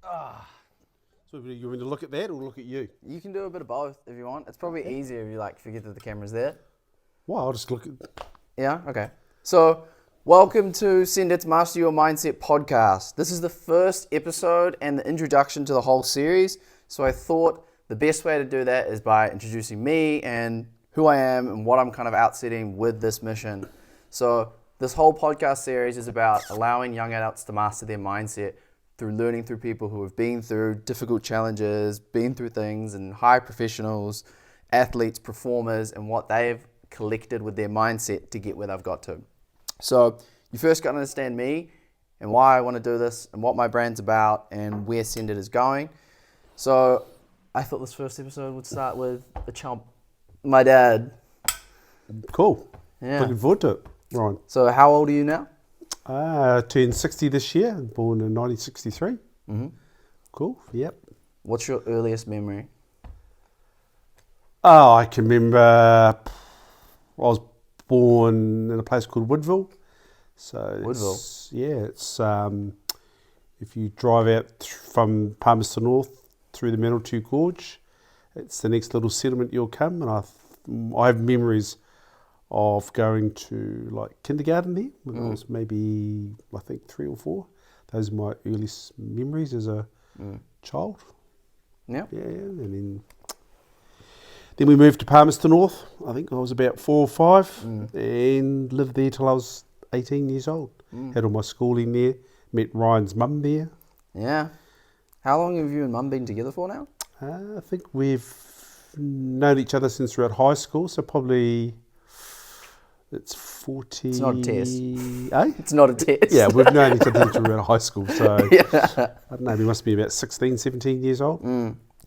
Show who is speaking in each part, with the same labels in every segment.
Speaker 1: So you want me to look at that or look at you?
Speaker 2: You can do a bit of both if you want. It's probably easier if you forget that the camera's there.
Speaker 1: Well, I'll just look at...
Speaker 2: Yeah, okay. So, welcome to Send It to Master Your Mindset podcast. This is the first episode and the introduction to the whole series. So I thought the best way to do that is by introducing me and who I am and what I'm kind of out setting with this mission. So this whole podcast series is about allowing young adults to master their mindset through learning through people who have been through difficult challenges, been through things, and high professionals, athletes, performers, and what they've collected with their mindset to get where they've got to. So you first got to understand me and why I want to do this and what my brand's about and where Send It is going. So I thought this first episode would start with the chump, my dad.
Speaker 1: Cool.
Speaker 2: Yeah.
Speaker 1: Looking forward to it, Ryan.
Speaker 2: So how old are you now?
Speaker 1: Turned 60 this year, born in 1963.
Speaker 2: Mm-hmm.
Speaker 1: Cool, yep.
Speaker 2: What's your earliest memory?
Speaker 1: Oh, I can remember I was born in a place called Woodville. So
Speaker 2: Woodville?
Speaker 1: It's if you drive out from Palmerston North through the Middleton Gorge, it's the next little settlement you'll come. And I have memories of going to kindergarten there when I was maybe, I think, 3 or 4. Those are my earliest memories as a child.
Speaker 2: Yeah.
Speaker 1: Yeah, and then we moved to Palmerston North. I think I was about 4 or 5 and lived there till I was 18 years old. Had all my schooling there, met Ryan's mum there.
Speaker 2: Yeah. How long have you and mum been together for now?
Speaker 1: I think we've known each other since we were at high school, so probably... It's 40...
Speaker 2: It's not a test.
Speaker 1: Eh?
Speaker 2: It's not a test.
Speaker 1: Yeah, we've known each other since we were at high school, so...
Speaker 2: Yeah.
Speaker 1: I don't know, we must be about 16, 17 years old.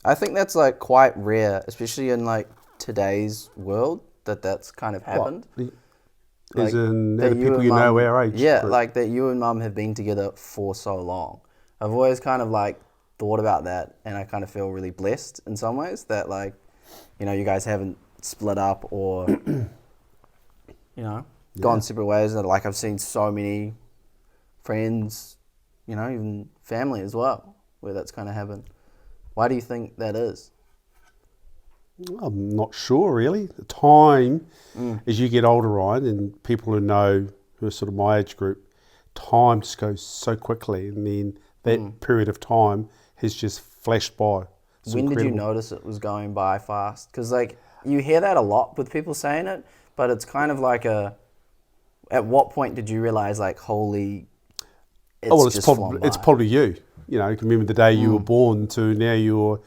Speaker 2: I think that's quite rare, especially in today's world, that's kind of happened.
Speaker 1: As in
Speaker 2: that
Speaker 1: the people you know our age.
Speaker 2: Yeah,
Speaker 1: group.
Speaker 2: that you and mum have been together for so long. I've always kind of thought about that, and I kind of feel really blessed in some ways that you guys haven't split up or gone separate ways. And I've seen so many friends, even family as well, where that's kind of happened. Why do you think that is?
Speaker 1: I'm not sure, really. The time, as you get older, Ryan, and people who are sort of my age group, time just goes so quickly, and then that period of time has just flashed by. It's
Speaker 2: when
Speaker 1: incredible.
Speaker 2: did you notice it was going by fast? Because you hear that a lot with people saying it, but it's kind of at what point did you realize holy, it's
Speaker 1: probably you. You can remember the day you were born to now you're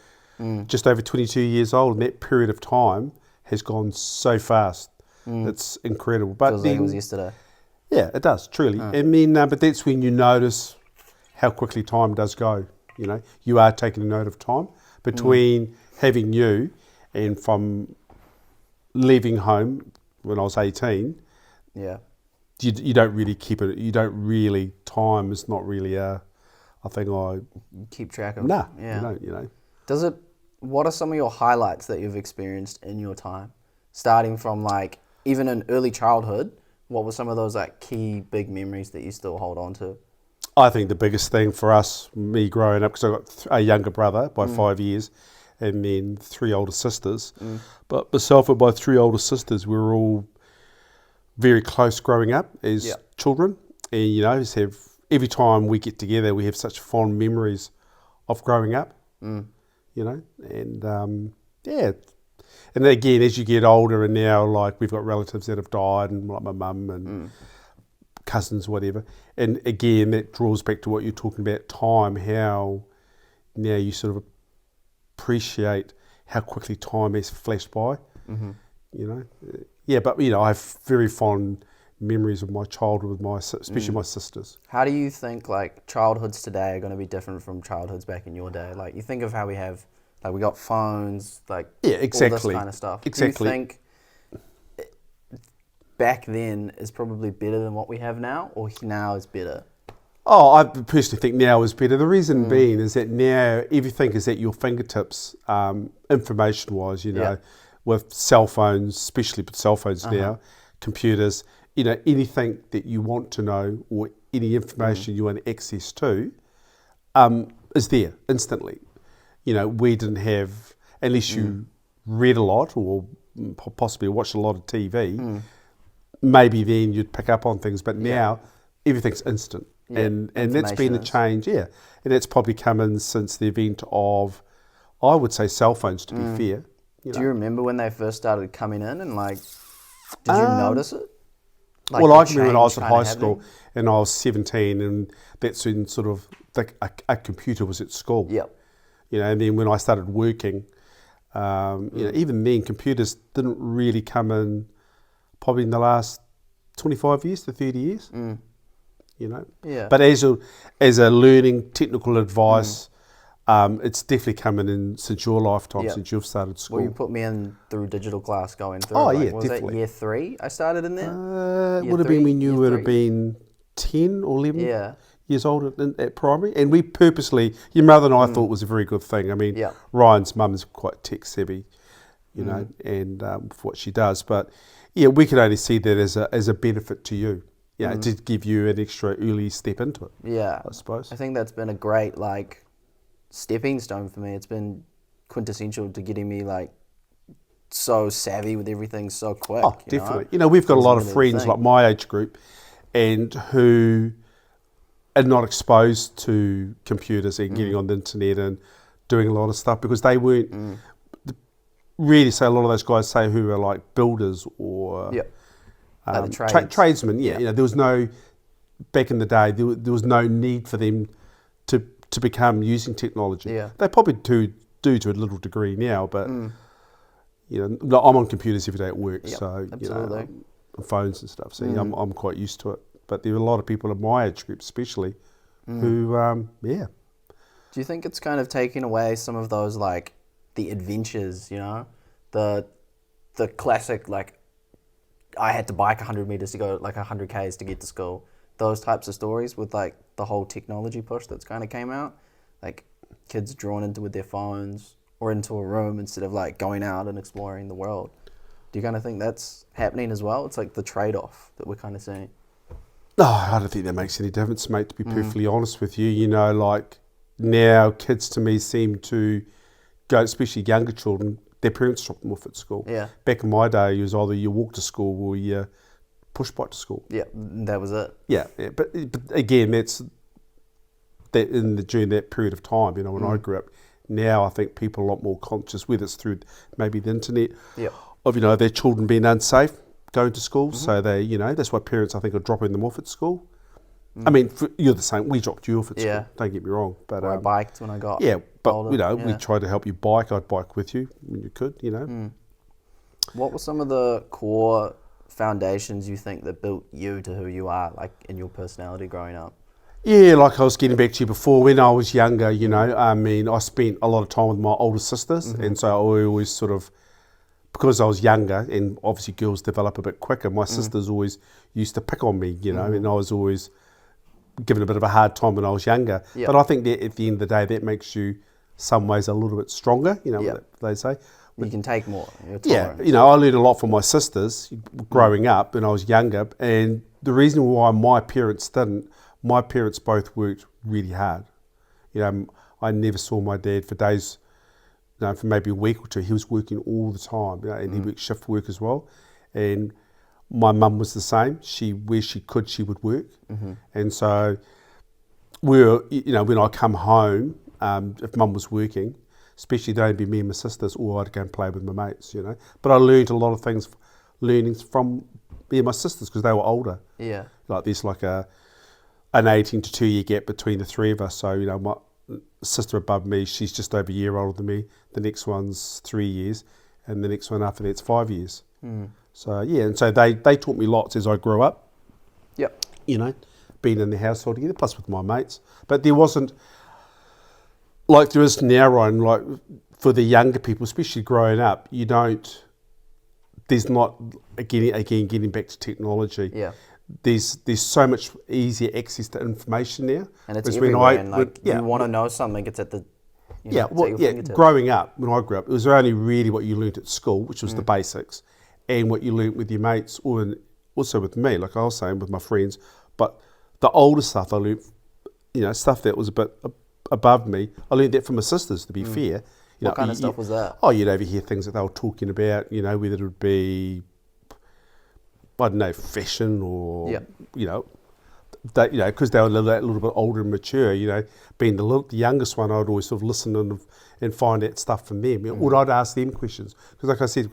Speaker 1: just over 22 years old, and that period of time has gone so fast. It's incredible. But
Speaker 2: feels like it was yesterday.
Speaker 1: Yeah, it does, truly. I mean, but that's when you notice how quickly time does go. You are taking a note of time between having you and from leaving home when I was 18.
Speaker 2: Yeah.
Speaker 1: You don't really keep it. You don't really. Time is not really a thing I
Speaker 2: keep track of.
Speaker 1: Nah,
Speaker 2: yeah.
Speaker 1: You don't.
Speaker 2: Does it? What are some of your highlights that you've experienced in your time, starting from even in early childhood? What were some of those key big memories that you still hold on to?
Speaker 1: I think the biggest thing for us, me growing up, because I got a younger brother by 5 years, and then 3 older sisters. But myself and my 3 older sisters, we were all very close growing up as children, and just have every time we get together, we have such fond memories of growing up. And and again, as you get older, and now we've got relatives that have died, and my mum and cousins, whatever. And again, that draws back to what you're talking about, time, how now you sort of appreciate how quickly time has flashed by. Yeah, but I have very fond memories of my childhood with especially my sisters.
Speaker 2: How do you think childhoods today are going to be different from childhoods back in your day? You think of how we have we got phones,
Speaker 1: exactly.
Speaker 2: all this kind of stuff.
Speaker 1: Exactly.
Speaker 2: Do you think back then is probably better than what we have now, or now is better?
Speaker 1: Oh, I personally think now is better. The reason being is that now everything is at your fingertips, information-wise, with cell phones, especially with cell phones now, computers, anything that you want to know or any information you want access to, is there instantly. We didn't have, unless you read a lot or possibly watched a lot of TV, maybe then you'd pick up on things. But now everything's instant.
Speaker 2: Yeah,
Speaker 1: and that's been a change, and it's probably come in since the event of, I would say, cell phones, to be fair.
Speaker 2: Do you remember when they first started coming in and did you notice it?
Speaker 1: I can remember when I was at high school and I was 17, and that's when sort of a computer was at school.
Speaker 2: Yep.
Speaker 1: And then when I started working, even then computers didn't really come in probably in the last 25 years to 30 years.
Speaker 2: Yeah.
Speaker 1: But as a learning technical advice, it's definitely coming in since your lifetime, since you've started school.
Speaker 2: Well, you put me in through digital class going through.
Speaker 1: Oh,
Speaker 2: was
Speaker 1: definitely.
Speaker 2: that year 3 I started in there?
Speaker 1: It would have been when you would have been 10 or 11 years old at primary. And we purposely, your mother and I thought it was a very good thing. I mean, Ryan's mum is quite tech savvy, and for what she does. But we could only see that as a benefit to you. To give you an extra early step into it. Yeah, I suppose.
Speaker 2: I think that's been a great stepping stone for me. It's been quintessential to getting me so savvy with everything so quick.
Speaker 1: Oh, definitely. We've got a lot of friends like my age group, and who are not exposed to computers and getting on the internet and doing a lot of stuff because they weren't really. Say a lot of those guys who are builders or.
Speaker 2: The
Speaker 1: tradesmen, there was no, back in the day, there was no need for them to become using technology. Yeah. They probably do to a little degree now, but, I'm on computers every day at work, so,
Speaker 2: absolutely.
Speaker 1: Phones and stuff, so I'm quite used to it. But there are a lot of people in my age group especially who,
Speaker 2: Do you think it's kind of taking away some of those, the adventures, the classic, I had to bike 100 meters to go 100 Ks to get to school. Those types of stories with the whole technology push that's kind of came out. Kids drawn into with their phones or into a room instead of going out and exploring the world. Do you kind of think that's happening as well? It's the trade-off that we're kind of seeing.
Speaker 1: No, I don't think that makes any difference, mate, to be perfectly honest with you. Now kids to me seem to go, especially younger children, their parents drop them off at school. Yeah. Back in my day, it was either you walk to school or you push bike to school.
Speaker 2: Yeah, that was it.
Speaker 1: Yeah. But again, that's that during that period of time. When I grew up. Now I think people are a lot more conscious, whether it's through maybe the internet, of their children being unsafe going to school. So they, that's why parents I think are dropping them off at school. I mean, you're the same. We dropped you off at school. Don't get me wrong. But
Speaker 2: I biked when I got
Speaker 1: older. We tried to help you bike. I'd bike with you when you could.
Speaker 2: What were some of the core foundations you think that built you to who you are, in your personality growing up?
Speaker 1: Yeah, like I was getting back to you before, when I was younger, I spent a lot of time with my older sisters, and so I always sort of, because I was younger, and obviously girls develop a bit quicker, my sisters always used to pick on me, and I was always given a bit of a hard time when I was younger. Yep. But I think that at the end of the day, that makes you, some ways, a little bit stronger, what they say.
Speaker 2: You can take more.
Speaker 1: Yeah, I learned a lot from my sisters growing up when I was younger, and the reason why my parents didn't, my parents both worked really hard. I never saw my dad for days, for maybe a week or two. He was working all the time, and he worked shift work as well. And my mum was the same. Where she could, she would work. And so when I come home, if mum was working, especially they'd be me and my sisters, or I'd go and play with my mates, But I learned a lot of learnings from me and my sisters because they were older. Yeah. There's an 18 to 2 year gap between the three of us. So, my sister above me, she's just over a year older than me. The next one's 3 years, and the next one after that's 5 years. So, and so they taught me lots as I grew up. Yep. Being in the household together, plus with my mates. But there wasn't, there is now, Ryan, for the younger people, especially growing up, there's not, again, getting back to technology. Yeah. There's so much easier access to information now.
Speaker 2: And it's everywhere. You want to know something, it's at the
Speaker 1: growing up, when I grew up, it was only really what you learnt at school, which was the basics, and what you learnt with your mates, or also with me, like I was saying, with my friends. But the older stuff I learnt, stuff that was a above me. I learned that from my sisters, to be fair. You
Speaker 2: What kind of stuff was that?
Speaker 1: Oh, you'd overhear things that they were talking about, whether it would be, I don't know, fashion or, because they were a little bit older and mature, being the youngest one, I'd always sort of listen and find out stuff from them. Or I'd ask them questions. Because like I said,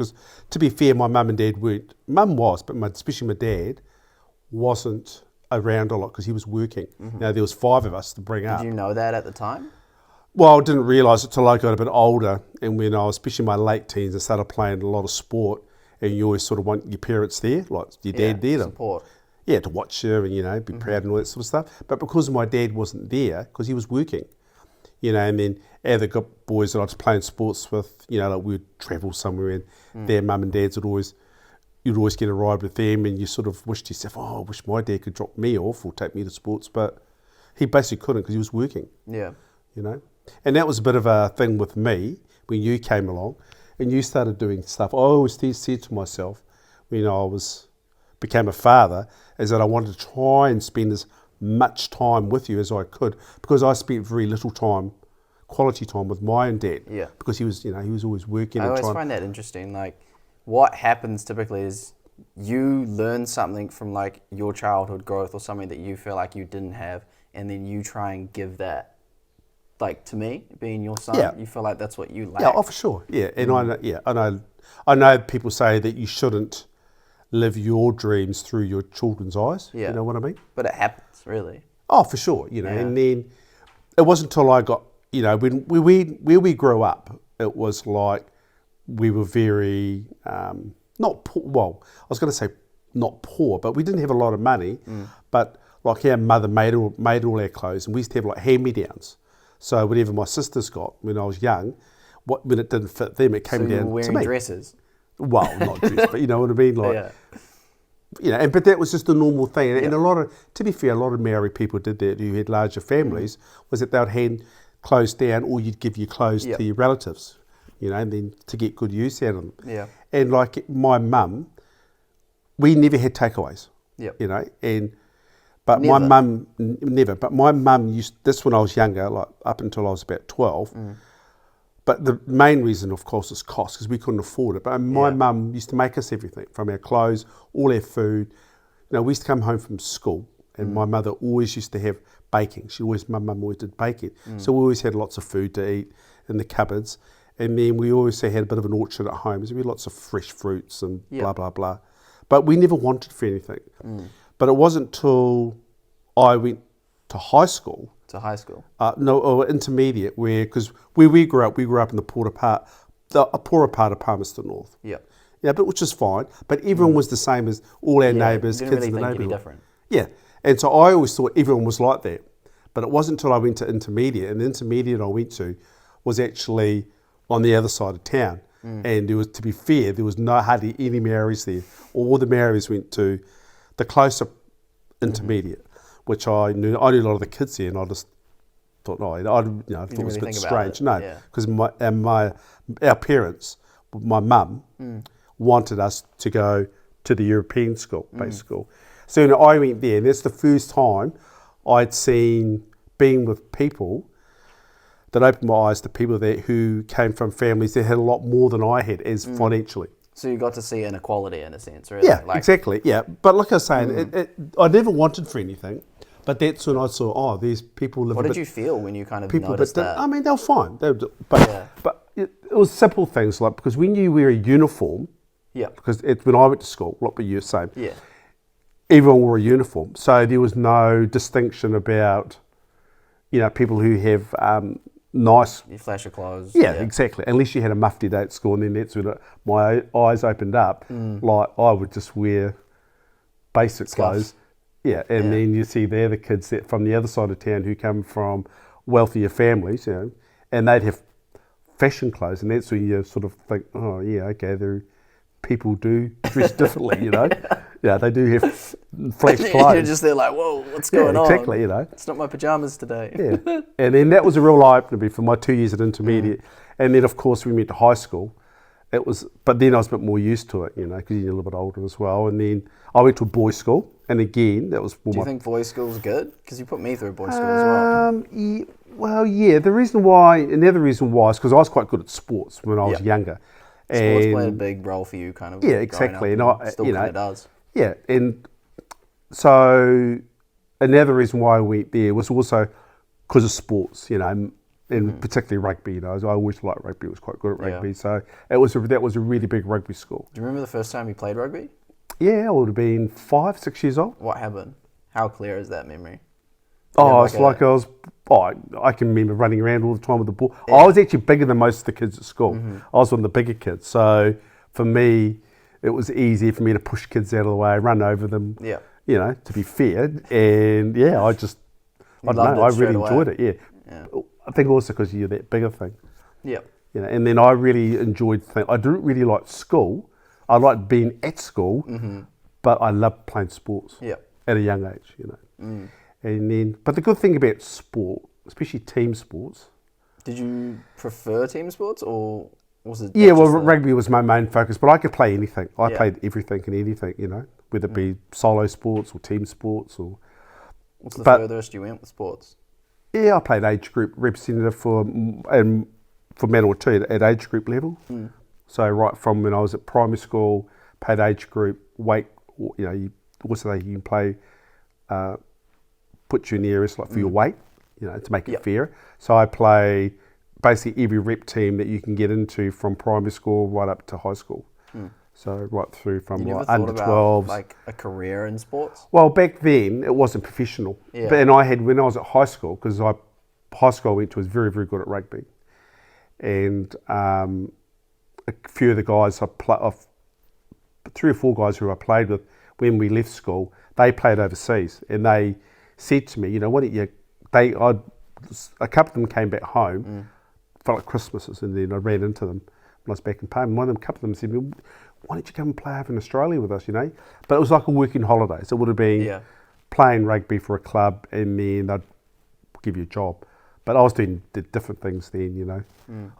Speaker 1: to be fair, my mum and dad weren't, mum was, but especially my dad wasn't around a lot because he was working. Now, there was 5 of us to bring up.
Speaker 2: Did you know that at the time?
Speaker 1: Well, I didn't realise it till I got a bit older, and when I was, especially in my late teens, I started playing a lot of sport, and you always sort of want your parents there, like your dad there.
Speaker 2: Support.
Speaker 1: To watch you and, be proud and all that sort of stuff. But because my dad wasn't there, because he was working, and then other boys that I was playing sports with, like we'd travel somewhere and their mum and dads you'd always get a ride with them, and you sort of wished yourself, I wish my dad could drop me off or take me to sports, but he basically couldn't because he was working.
Speaker 2: Yeah.
Speaker 1: And that was a bit of a thing with me when you came along and you started doing stuff. I always said to myself when I became a father is that I wanted to try and spend as much time with you as I could, because I spent very little time, quality time with my own dad.
Speaker 2: Yeah.
Speaker 1: Because he was, he was always working.
Speaker 2: I always find that interesting. Like, what happens typically is you learn something from like your childhood growth or something that you feel like you didn't have, and then you try and give that. Like, to me, being your son, you feel like that's what you lack.
Speaker 1: Yeah, for sure. Yeah, and I know people say that you shouldn't live your dreams through your children's eyes.
Speaker 2: Yeah.
Speaker 1: You know what I mean?
Speaker 2: But it happens, really.
Speaker 1: Oh, for sure. And then it wasn't until I got, when where we grew up, it was like we were very not poor. Well, I was going to say not poor, but we didn't have a lot of money. But like our mother made all our clothes, and we used to have like hand-me-downs. So whatever my sisters got when I was young, when it didn't fit them, it came down to me.
Speaker 2: So you were wearing dresses?
Speaker 1: Well, not dress, but you know what I mean? Like, but that was just a normal thing. And to be fair, a lot of Maori people did that who had larger families, was that they would hand clothes down, or you'd give your clothes to your relatives, and then to get good use out of them.
Speaker 2: Yeah.
Speaker 1: And like my mum, we never had takeaways, But
Speaker 2: Never.
Speaker 1: my mum, never. But my mum used this when I was younger, like up until I was about 12. But the main reason, of course, is cost, because we couldn't afford it. But my mum used to make us everything, from our clothes, all our food. We used to come home from school, and my mother always used to have baking. My mum always did baking. So we always had lots of food to eat in the cupboards. And then we always had a bit of an orchard at home. So we had lots of fresh fruits and blah, blah, blah. But we never wanted for anything. But it wasn't till I went to high school. Or intermediate, because where we grew up in the poorer part of Palmerston North.
Speaker 2: Yeah.
Speaker 1: Yeah, but which is fine. But everyone was the same as all our neighbours,
Speaker 2: didn't
Speaker 1: kids
Speaker 2: really
Speaker 1: in the
Speaker 2: think any
Speaker 1: neighbourhood.
Speaker 2: different.
Speaker 1: Yeah, and so I always thought everyone was like that. But it wasn't until I went to intermediate, and the intermediate I went to was actually on the other side of town. And there was, to be fair, there was hardly any Maoris there. All the Maoris went to the closer intermediate, which I knew a lot of the kids there, and I just thought, I thought it was a bit strange. No, because our parents, my mum, wanted us to go to the European school, basic school. So I went there, and that's the first time I'd seen, being with people, that opened my eyes to people there who came from families that had a lot more than I had as financially.
Speaker 2: So you got to see inequality in a sense, really?
Speaker 1: Yeah, exactly, yeah. But like I was saying, I never wanted for anything, but that's when I saw, these people live
Speaker 2: What did you feel when you kind of noticed that?
Speaker 1: I mean, they were fine. But it was simple things, like, because when you wear a uniform, because when I went to school, like what you were saying, everyone wore a uniform. So there was no distinction about, people who have nice...
Speaker 2: You flash your clothes.
Speaker 1: Yeah, exactly. Unless you had a mufti day at school, and then that's when my eyes opened up. Like, I would just wear basic clothes. Yeah, and then you see they're the kids that from the other side of town who come from wealthier families, and they'd have fashion clothes, and that's when you sort of think, people do dress differently, Yeah, they do have flash clothes.
Speaker 2: You're just there like, whoa, what's going on?
Speaker 1: Exactly,
Speaker 2: It's not my pajamas today.
Speaker 1: Yeah, and then that was a real eye-opener for my 2 years at intermediate. And then, of course, we went to high school. But then I was a bit more used to it, because you're a little bit older as well. And then I went to a boys' school, and again, that was...
Speaker 2: Do you think boys' school's good? Because you put me through boys' school as well.
Speaker 1: Well, yeah, the reason why, another reason why is because I was quite good at sports when I was younger.
Speaker 2: Sports
Speaker 1: And
Speaker 2: played a big role for you, kind of.
Speaker 1: yeah, exactly.
Speaker 2: And still kind of does.
Speaker 1: Yeah, and so another reason why I went there was also because of sports, and particularly rugby. I always liked rugby. I was quite good at rugby, so that was a really big rugby school.
Speaker 2: Do you remember the first time you played rugby?
Speaker 1: Yeah, I would have been 5, 6 years old.
Speaker 2: What happened? How clear is that memory?
Speaker 1: I can remember running around all the time with the ball. Yeah. I was actually bigger than most of the kids at school. I was one of the bigger kids, so for me, it was easier for me to push kids out of the way, run over them. Yeah. To be fair, and I really enjoyed it. Yeah. I think also because you're that bigger thing.
Speaker 2: Yeah.
Speaker 1: And then I really enjoyed things. I didn't really like school. I liked being at school, but I loved playing sports. Yeah. At a young age, And then, but the good thing about sport, especially team sports.
Speaker 2: Did you prefer team sports or was it?
Speaker 1: Yeah, well, rugby was my main focus, but I could play anything. I played everything and anything, whether it be solo sports or team sports or.
Speaker 2: What's the furthest you went with sports?
Speaker 1: Yeah, I played age group representative for Manawatu at age group level. So right from when I was at primary school, played age group weight. You can play, put you in the areas like for your weight, to make it fair. So I play basically every rep team that you can get into from primary school right up to high school. So right through from like under 12s.
Speaker 2: Like a career in sports?
Speaker 1: Well, back then it wasn't professional. Yeah. But when I was at high school, because high school I went to was very, very good at rugby. And a few of the guys 3 or 4 guys who I played with when we left school, they played overseas, and they said to me, why don't you? A couple of them came back home, felt like Christmases, and then I ran into them when I was back in Palm. A couple of them said, why don't you come and play over in Australia with us? But it was like a working holiday, so it would have been playing rugby for a club, and then they'd give you a job. But I was doing different things then, I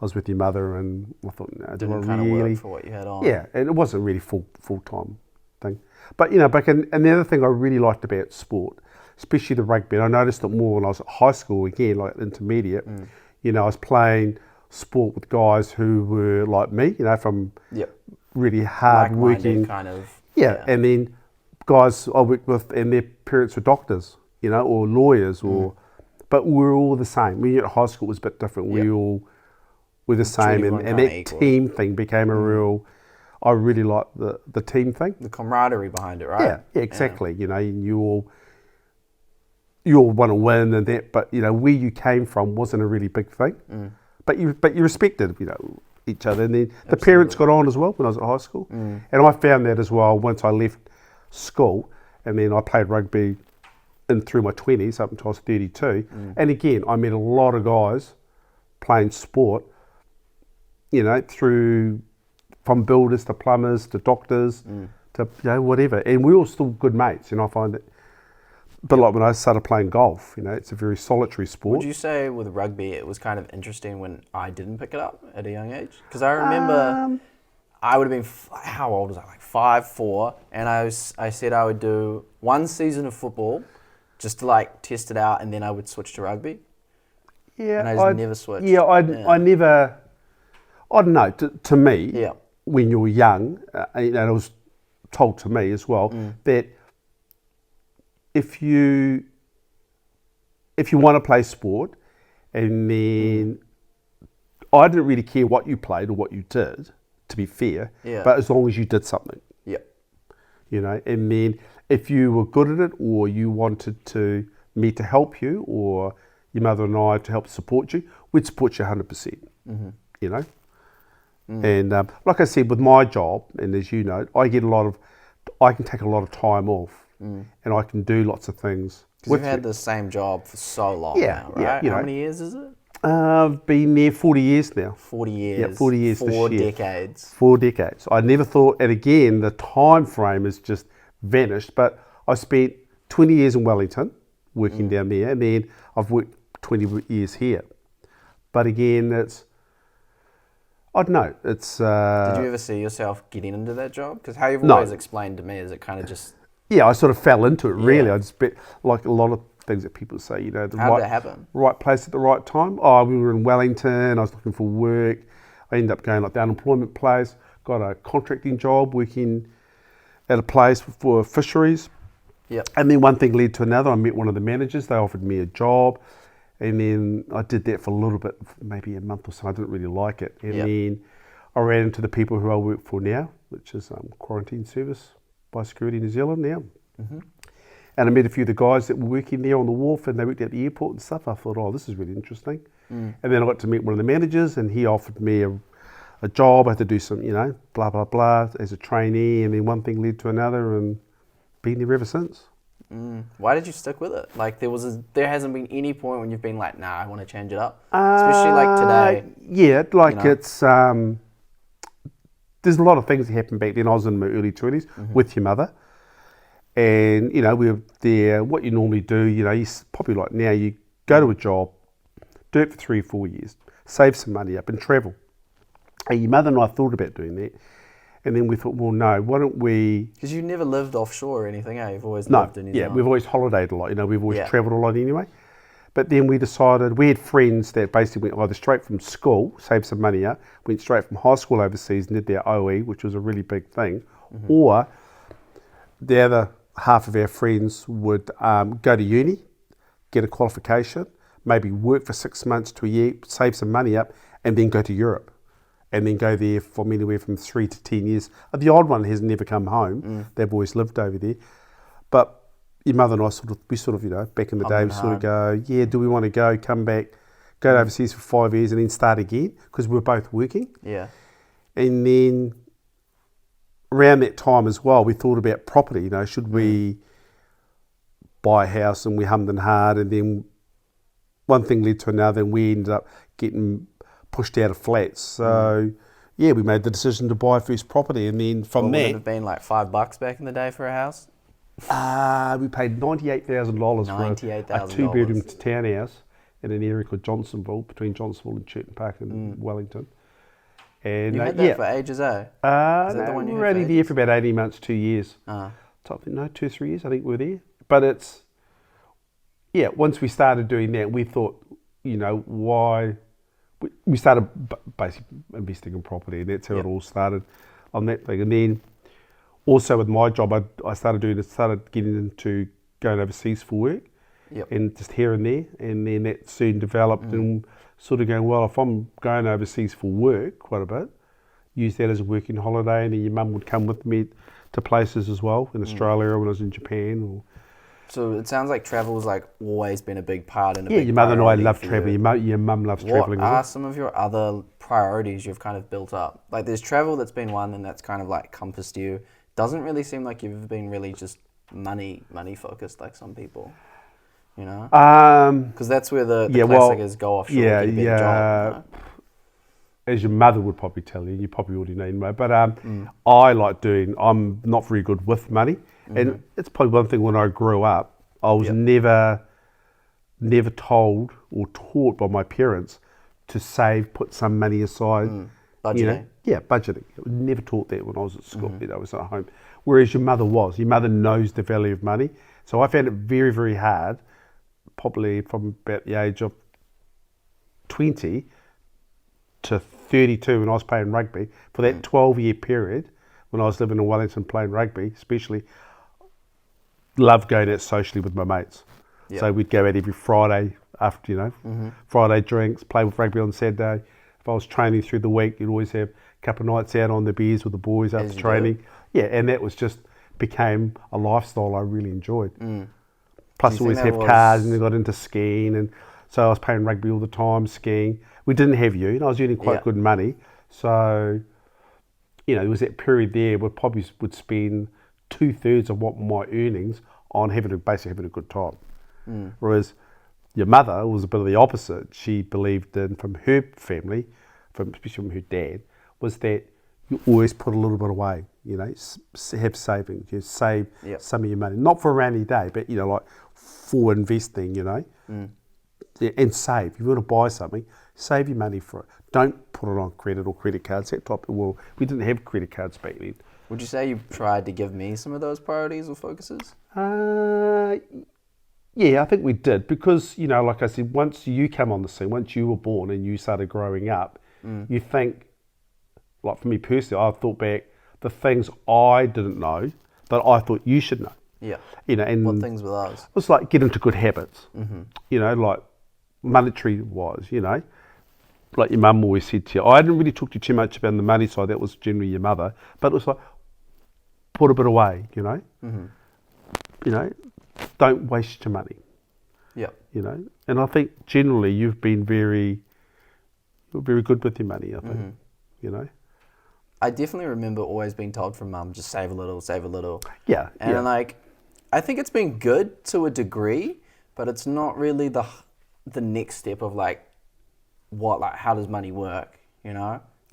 Speaker 1: was with your mother, and I thought, no,
Speaker 2: didn't kind of work for what you had on.
Speaker 1: Yeah, and it wasn't really full time thing. But and the other thing I really liked about sport, especially the rugby, and I noticed it more when I was at high school again, like intermediate. I was playing sport with guys who were like me, from really hard working
Speaker 2: kind of.
Speaker 1: Yeah, and then guys I worked with, and their parents were doctors, or lawyers, or. But we were all the same. When you were at high school, it was a bit different. We all were the same, and that equal. Team thing became a real. I really liked the team thing,
Speaker 2: the camaraderie behind it, right?
Speaker 1: Yeah, exactly. You all want to win and that, but where you came from wasn't a really big thing. But you respected each other, and then the parents got on as well when I was at high school, and I found that as well once I left school, and then I played rugby. And through my 20s up until I was 32. And again, I met a lot of guys playing sport, from builders to plumbers to doctors to, whatever. And we're all still good mates. I find that, but like when I started playing golf, it's a very solitary sport.
Speaker 2: Would you say with rugby, it was kind of interesting when I didn't pick it up at a young age? Because I remember I would have been, how old was I? Like 5, 4. And I said I would do 1 season of football, just to test it out, and then I would switch to rugby.
Speaker 1: Yeah,
Speaker 2: and I just never switched.
Speaker 1: Yeah, I never. I don't know. To me, when you're young, and it was told to me as well that if you want to play sport, and then I didn't really care what you played or what you did, to be fair. Yeah. But as long as you did something. Yeah. And then. If you were good at it, or you wanted me to help you, or your mother and I to help support you, we'd support you 100%. And like I said, with my job, and as you know, I can take a lot of time off, and I can do lots of things.
Speaker 2: Because you've had the same job for so long now, right? How many years is it?
Speaker 1: I've been there 40 years now.
Speaker 2: 40 years.
Speaker 1: Yeah, 40 years.
Speaker 2: 4 decades.
Speaker 1: 4 decades. I never thought, and again, the time frame is just vanished, but I spent 20 years in Wellington working down there, and then I've worked 20 years here. But again, I don't know. Did
Speaker 2: you ever see yourself getting into that job? Because how you've always explained to me is it kind of just...
Speaker 1: Yeah, I sort of fell into it, really. I just like a lot of things that people say, the
Speaker 2: How did that happen?
Speaker 1: right place at the right time. Oh, we were in Wellington. I was looking for work. I ended up going like the unemployment place. Got a contracting job working at a place for fisheries.
Speaker 2: Yep.
Speaker 1: And then one thing led to another. I met one of the managers. They offered me a job. And then I did that for a little bit, maybe a month or so. I didn't really like it. And then I ran into the people who I work for now, which is Quarantine Service by Security New Zealand now. Mm-hmm. And I met a few of the guys that were working there on the wharf, and they worked at the airport and stuff. I thought, oh, this is really interesting. And then I got to meet one of the managers, and he offered me a job. I had to do some, blah, blah, blah, as a trainee. And then one thing led to another, and been there ever since.
Speaker 2: Why did you stick with it? Like there hasn't been any point when you've been like, nah, I want to change it up, especially like today.
Speaker 1: Yeah, it's there's a lot of things that happened back then. I was in my early 20s with your mother, and we were there. What you normally do, you probably like now, you go to a job, do it for 3 or 4 years, save some money up, and travel. And your mother and I thought about doing that. And then we thought, well, no, why don't we...
Speaker 2: Because you never lived offshore or anything, eh? You've always lived in New Zealand.
Speaker 1: We've always holidayed a lot. We've always travelled a lot anyway. But then we decided, we had friends that basically went either straight from school, saved some money up, went straight from high school overseas and did their OE, which was a really big thing. Or the other half of our friends would go to uni, get a qualification, maybe work for 6 months to a year, save some money up, and then go to Europe. And then go there from anywhere from 3 to 10 years. The odd one has never come home. They've always lived over there. But your mother and I we back in the day, we sort of go, do we want to go, come back, go overseas for 5 years and then start again? Because we were both working.
Speaker 2: Yeah.
Speaker 1: And then around that time as well, we thought about property. Should we buy a house? And we hummed and hawed. And then one thing led to another, and we ended up getting pushed out of flats. So, we made the decision to buy first property. And then from
Speaker 2: Would
Speaker 1: there...
Speaker 2: it have been like $5 back in the day for a house?
Speaker 1: We paid $98,000 for a 2-bedroom townhouse in an area called Johnsonville, between Johnsonville and Churton Park in Wellington. And
Speaker 2: you had that for ages, eh? Is that the one you
Speaker 1: we were only there for about 18 months, 2 years. 2 or 3 years, I think we were there. But it's... once we started doing that, we thought, why... We started basically investing in property, and that's how it all started on that thing. And then also with my job, I started getting into going overseas for work, and just here and there. And then that soon developed and sort of going, well, if I'm going overseas for work quite a bit, use that as a working holiday, and then your mum would come with me to places as well, in Australia or when I was in Japan.
Speaker 2: So it sounds like travel's like always been a big part and
Speaker 1: your mother and I love travelling. Your mum loves travelling.
Speaker 2: What are some of your other priorities you've kind of built up? Like there's travel that's been one, and that's kind of like compassed you. Doesn't really seem like you've been really just money focused like some people, Because that's where the classic is go offshore, get a better job.
Speaker 1: As your mother would probably tell you probably already know, but I like doing. I'm not very good with money. And it's probably one thing when I grew up, I was never told or taught by my parents to save, put some money aside.
Speaker 2: Budgeting.
Speaker 1: Budgeting. I was never taught that when I was at school, I was at home. Whereas your mother was. Your mother knows the value of money. So I found it very, very hard, probably from about the age of 20 to 32 when I was playing rugby, for that 12-year period when I was living in Wellington playing rugby, especially, loved going out socially with my mates. So we'd go out every Friday after, Friday drinks, play with rugby on Saturday. If I was training through the week, you'd always have a couple of nights out on the beers with the boys after training. And that was just became a lifestyle I really enjoyed. Plus always have cars, and I got into skiing, and so I was playing rugby all the time, skiing. We didn't have uni, and I was earning quite good money. So, there was that period there where I probably would spend 2/3 of what my earnings on basically having a good time. Whereas your mother was a bit of the opposite. She believed in, from her family, especially from her dad, was that you always put a little bit away, have savings, save some of your money. Not for a rainy day, but, like for investing, and save. If you want to buy something, save your money for it. Don't put it on credit or credit cards. That type of, well, we didn't have credit cards back then.
Speaker 2: Would you say you tried to give me some of those priorities or focuses?
Speaker 1: Yeah, I think we did because, like I said, once you come on the scene, once you were born and you started growing up, you think, like for me personally, I thought back the things I didn't know that I thought you should know.
Speaker 2: Yeah.
Speaker 1: And
Speaker 2: What things were those?
Speaker 1: it was like get into good habits, like monetary wise, like your mum always said to you. I didn't really talk to you too much about the money side, that was generally your mother, but it was like, put a bit away, don't waste your money.
Speaker 2: Yeah.
Speaker 1: And I think generally you've been you're very good with your money, I think,
Speaker 2: I definitely remember always being told from mum, just save a little, save a little.
Speaker 1: Yeah.
Speaker 2: And I think it's been good to a degree, but it's not really the next step of how does money work,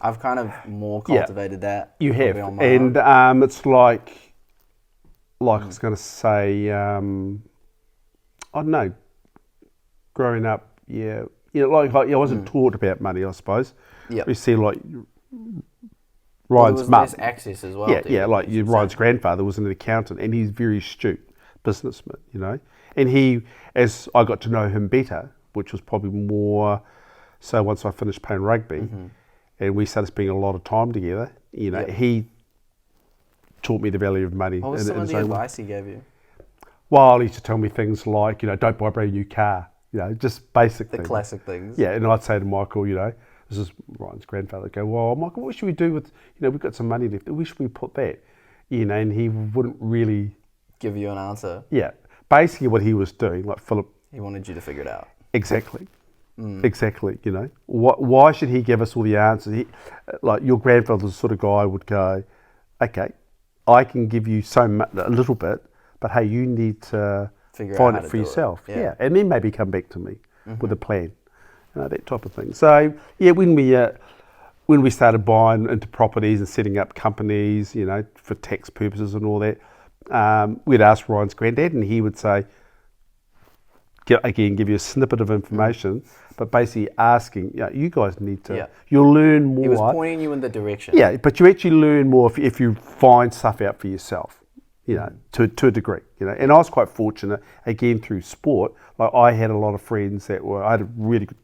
Speaker 2: I've kind of more cultivated that.
Speaker 1: You have.
Speaker 2: On my own.
Speaker 1: And it's like I was going to say, I don't know, growing up, I wasn't taught about money, I suppose.
Speaker 2: Yeah.
Speaker 1: We see
Speaker 2: Well,
Speaker 1: Ryan's
Speaker 2: there was
Speaker 1: mum.
Speaker 2: less access as well.
Speaker 1: Ryan's grandfather was an accountant, and he's very astute businessman, And he, as I got to know him better, which was probably more so once I finished playing rugby, and we started spending a lot of time together, he taught me the value of money.
Speaker 2: What was some of the advice he gave you?
Speaker 1: Well, he used to tell me things like, don't buy a brand new car, just basic things.
Speaker 2: The classic things.
Speaker 1: Yeah, and I'd say to Michael, this is Ryan's grandfather, go, well, Michael, what should we do with, we've got some money left, where should we put that? And he wouldn't really...
Speaker 2: give you an answer.
Speaker 1: Yeah. Basically what he was doing, like Philip...
Speaker 2: He wanted you to figure it out.
Speaker 1: Exactly. Exactly, Why should he give us all the answers? Your grandfather's the sort of guy would go, okay, I can give you a little bit, but hey, you need to find it for yourself. Yeah. And then maybe come back to me with a plan, that type of thing. So, yeah, when we started buying into properties and setting up companies, for tax purposes and all that, we'd ask Ryan's granddad and he would say, give you a snippet of information, but basically asking, you guys need to, you'll learn more.
Speaker 2: He was pointing you in the direction.
Speaker 1: Yeah, but you actually learn more if you find stuff out for yourself, to a degree, And I was quite fortunate, again, through sport. I had a lot of friends I had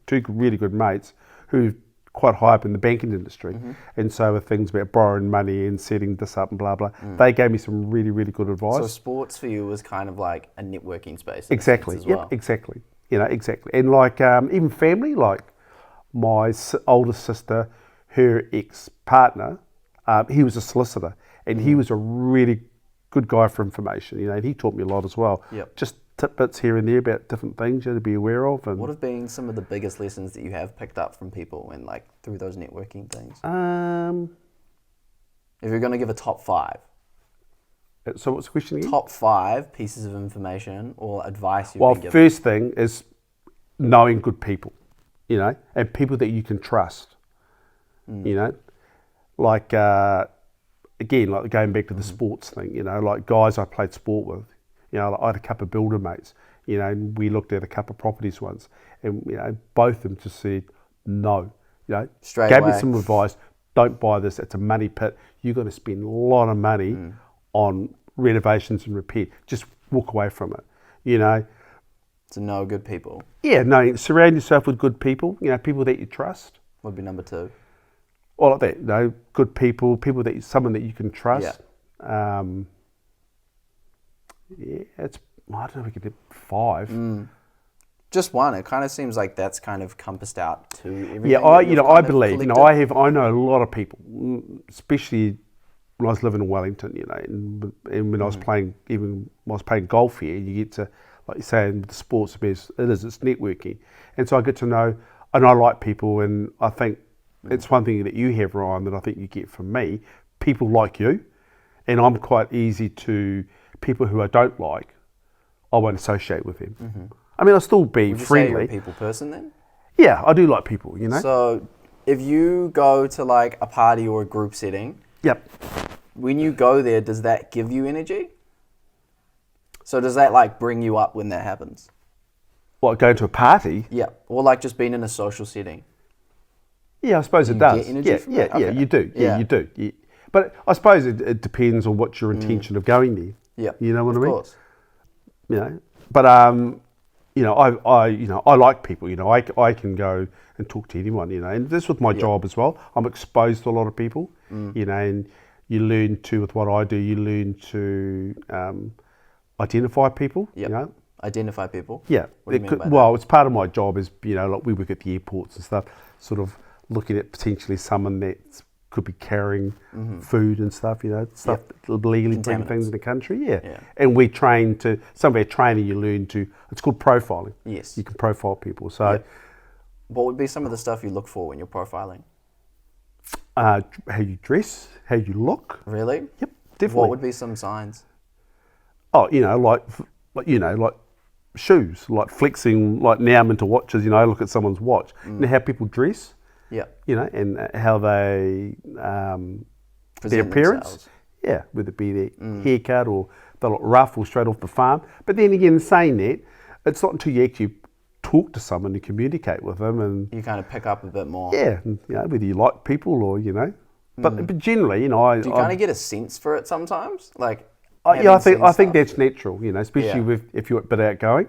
Speaker 1: two really good mates who quite high up in the banking industry. And so with things about borrowing money and setting this up and blah, blah, they gave me some really, really good advice.
Speaker 2: So sports for you was kind of like a networking space.
Speaker 1: Exactly.
Speaker 2: As well.
Speaker 1: Exactly. Exactly. And even family, my oldest sister, her ex-partner, he was a solicitor and he was a really good guy for information, and he taught me a lot as well.
Speaker 2: Yep.
Speaker 1: Just tidbits here and there about different things to be aware of. And
Speaker 2: what have been some of the biggest lessons that you have picked up from people and through those networking things? If you're going to give a top 5.
Speaker 1: So what's the question again?
Speaker 2: Top 5 pieces of information or advice you've been given.
Speaker 1: First thing is knowing good people, and people that you can trust, again, going back to the sports thing, guys I played sport with, I had a couple of builder mates, and we looked at a couple of properties once, and both of them just said, no,
Speaker 2: straight
Speaker 1: gave
Speaker 2: away.
Speaker 1: me some advice, don't buy this, it's a money pit, you're going to spend a lot of money on renovations and repair, just walk away from it,
Speaker 2: To know good people.
Speaker 1: Yeah, no, surround yourself with good people, people that you trust.
Speaker 2: Would be number 2.
Speaker 1: Well, like that, good people someone that you can trust.
Speaker 2: Yeah.
Speaker 1: It's, I don't know if we could do 5.
Speaker 2: Just one. It kind of seems like that's kind of compassed out to everything.
Speaker 1: Yeah, I believe, I know a lot of people, especially when I was living in Wellington, and when I was playing, even when I was playing golf here, you get to, like you say, in the sports space, it's networking. And so I get to know, and I like people, and I think it's one thing that you have, Ryan, that I think you get from me, people like you, and I'm quite easy to, people who I don't like, I won't associate with them. I mean, I'll still be
Speaker 2: Would you
Speaker 1: friendly.
Speaker 2: say you're a people person then?
Speaker 1: Yeah, I do like people,
Speaker 2: So if you go to a party or a group setting,
Speaker 1: Yep.
Speaker 2: when you go there, does that give you energy? So does that bring you up when that happens?
Speaker 1: What, going to a party?
Speaker 2: Yeah, or just being in a social setting.
Speaker 1: Yeah, I suppose it
Speaker 2: you
Speaker 1: does.
Speaker 2: get energy from that?
Speaker 1: Yeah,
Speaker 2: Okay.
Speaker 1: you do. Yeah, you do. Yeah. But I suppose it depends on what your intention of going there.
Speaker 2: Yeah,
Speaker 1: You know what I mean?
Speaker 2: Of course.
Speaker 1: But I like people. I can go and talk to anyone. And this with my job as well. I'm exposed to a lot of people. And you learn to, with what I do, you learn to identify people.
Speaker 2: Yep. Identify people.
Speaker 1: Yeah.
Speaker 2: What do you mean by
Speaker 1: well, it's part of my job. Is like we work at the airports and stuff. Sort of looking at potentially someone that could be carrying food and stuff. Stuff legally bring things in the country. Yeah. And we train to, some of our training you learn to, it's called profiling.
Speaker 2: Yes.
Speaker 1: You can profile people. So
Speaker 2: what would be some of the stuff you look for when you're profiling?
Speaker 1: how you dress, how you look.
Speaker 2: Really?
Speaker 1: Yep, definitely.
Speaker 2: What would be some signs?
Speaker 1: Oh, like shoes, like flexing, like now I'm into watches, I look at someone's watch. How people dress.
Speaker 2: Yeah.
Speaker 1: And how they, their appearance.
Speaker 2: Themselves.
Speaker 1: Yeah, whether it be their haircut or they look rough or straight off the farm. But then again, saying that, it's not until you actually talk to someone and communicate with them and
Speaker 2: you kind of pick up a bit more.
Speaker 1: yeah, and, whether you like people or but generally, I
Speaker 2: do you kind of get a sense for it sometimes, like?
Speaker 1: I think that's natural, especially if you're a bit outgoing,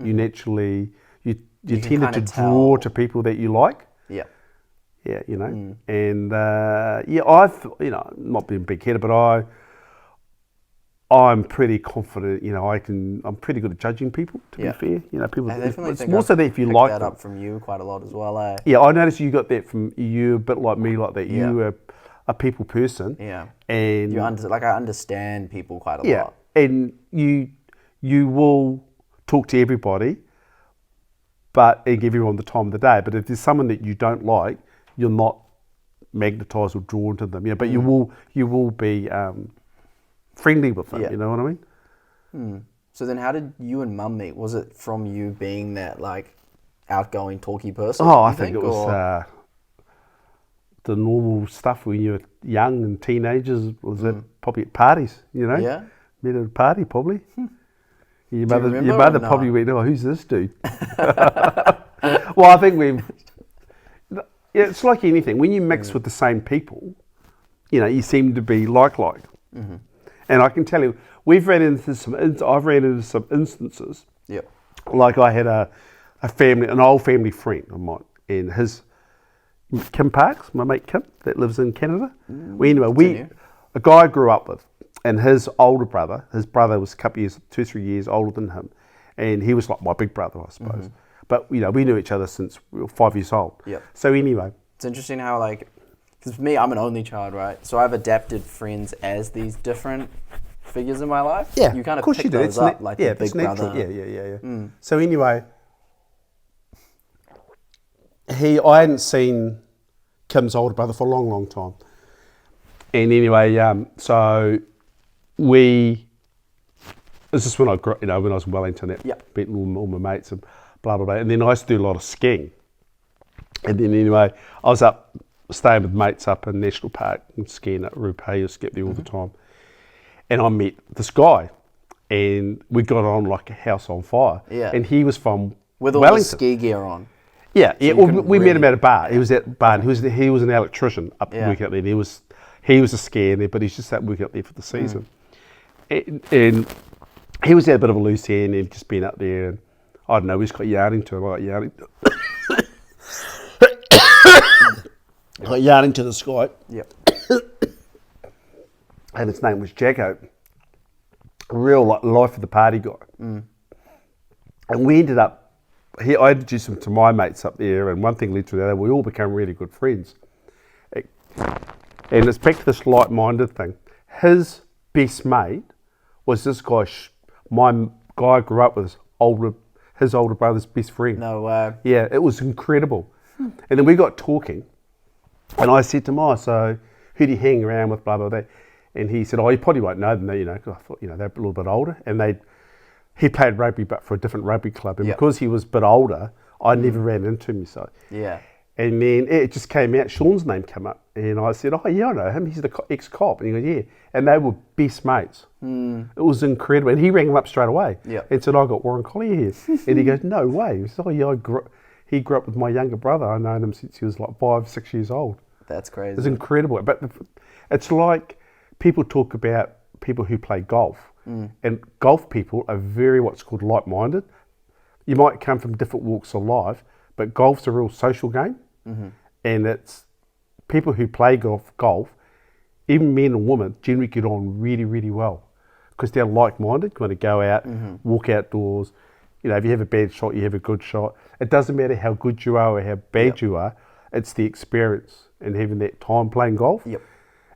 Speaker 1: you naturally you tend to draw to people that you like.
Speaker 2: Yeah.
Speaker 1: Yeah, and I've not being big-headed, but I'm pretty confident. I'm pretty good at judging people. To be fair, people.
Speaker 2: I definitely
Speaker 1: it's
Speaker 2: think
Speaker 1: more
Speaker 2: I've
Speaker 1: so that if you
Speaker 2: picked
Speaker 1: like
Speaker 2: that
Speaker 1: them.
Speaker 2: up from you quite a lot as well. Eh?
Speaker 1: Yeah, I noticed you got that from you, a bit like me, like that. You are a people person.
Speaker 2: Yeah,
Speaker 1: and
Speaker 2: I understand people quite a lot.
Speaker 1: And you will talk to everybody, and give everyone the time of the day. But if there's someone that you don't like, you're not magnetised or drawn to them. But you will be friendly with them. You know what I mean?
Speaker 2: So then, how did you and Mum meet? Was it from you being that outgoing, talky person?
Speaker 1: Oh, I think it was the normal stuff when you were young and teenagers. Was it probably at parties?
Speaker 2: Yeah.
Speaker 1: Met at a party probably. Your
Speaker 2: remember
Speaker 1: mother probably went, "Oh, who's this dude?" Well, I think it's like anything. When you mix with the same people, you seem to be like. And I can tell you, I've ran into some instances.
Speaker 2: Yep.
Speaker 1: Like I had an old family friend of mine, and Kim Parks, my mate Kim, that lives in Canada. A guy I grew up with, and his older brother, was a couple years, 2-3 years older than him, and he was like my big brother, I suppose. But we knew each other since we were 5 years old.
Speaker 2: Yep.
Speaker 1: So anyway,
Speaker 2: it's interesting how because for me, I'm an only child, right? So I've adapted friends as these different figures in my life.
Speaker 1: Yeah,
Speaker 2: you kind of
Speaker 1: course
Speaker 2: pick
Speaker 1: you do.
Speaker 2: those up, like the big
Speaker 1: natural.
Speaker 2: brother.
Speaker 1: Yeah. So anyway, I hadn't seen Kim's older brother for a long, long time. And anyway, so this is when I grew, when I was in Wellington, meeting all my mates and blah, blah, blah. And then I used to do a lot of skiing. And then anyway, I was up staying with mates up in National Park and skiing at Rupe. I skip there all the time. And I met this guy and we got on like a house on fire.
Speaker 2: Yeah.
Speaker 1: And he was from
Speaker 2: with all
Speaker 1: Wellington.
Speaker 2: the ski gear on.
Speaker 1: Yeah, we met him at a bar. He was at a bar and he was an electrician working up there. He was a skier there, but he's just working up there for the season. And he was a bit of a loose end and just been up there and I don't know, we just got yarning to him, got yarning to this guy.
Speaker 2: Yep.
Speaker 1: And his name was Jacko. A real life of the party guy. And we ended up, I introduced him to my mates up there and one thing led to the other. We all became really good friends. And it's back to this like-minded thing. His best mate was this guy, my guy I grew up with, his older brother's best friend.
Speaker 2: No way.
Speaker 1: Yeah, it was incredible. And then we got talking, and I said to him, so who do you hang around with, blah, blah, blah. And he said, you probably won't know them, because I thought, they're a little bit older. And he played rugby, but for a different rugby club. And because he was a bit older, I never ran into him. So.
Speaker 2: Yeah.
Speaker 1: And then it just came out, Sean's name came up. And I said, I know him, he's the ex-cop. And he goes, yeah. And they were best mates. It was incredible. And he rang him up straight away and said, I got Warren Collier here. And he goes, no way. He said, he grew up with my younger brother. I've known him since he was like 5-6 years old.
Speaker 2: That's crazy.
Speaker 1: It's incredible. But it's like people talk about people who play golf. And golf people are very what's called like-minded. you might come from different walks of life, but golf's a real social game, and it's people who play golf, even men and women, generally get on really, really well because they're like-minded, going to go out, walk outdoors. You know, if you have a bad shot, you have a good shot. It doesn't matter how good you are or how bad you are. It's the experience and having that time playing golf.
Speaker 2: Yep.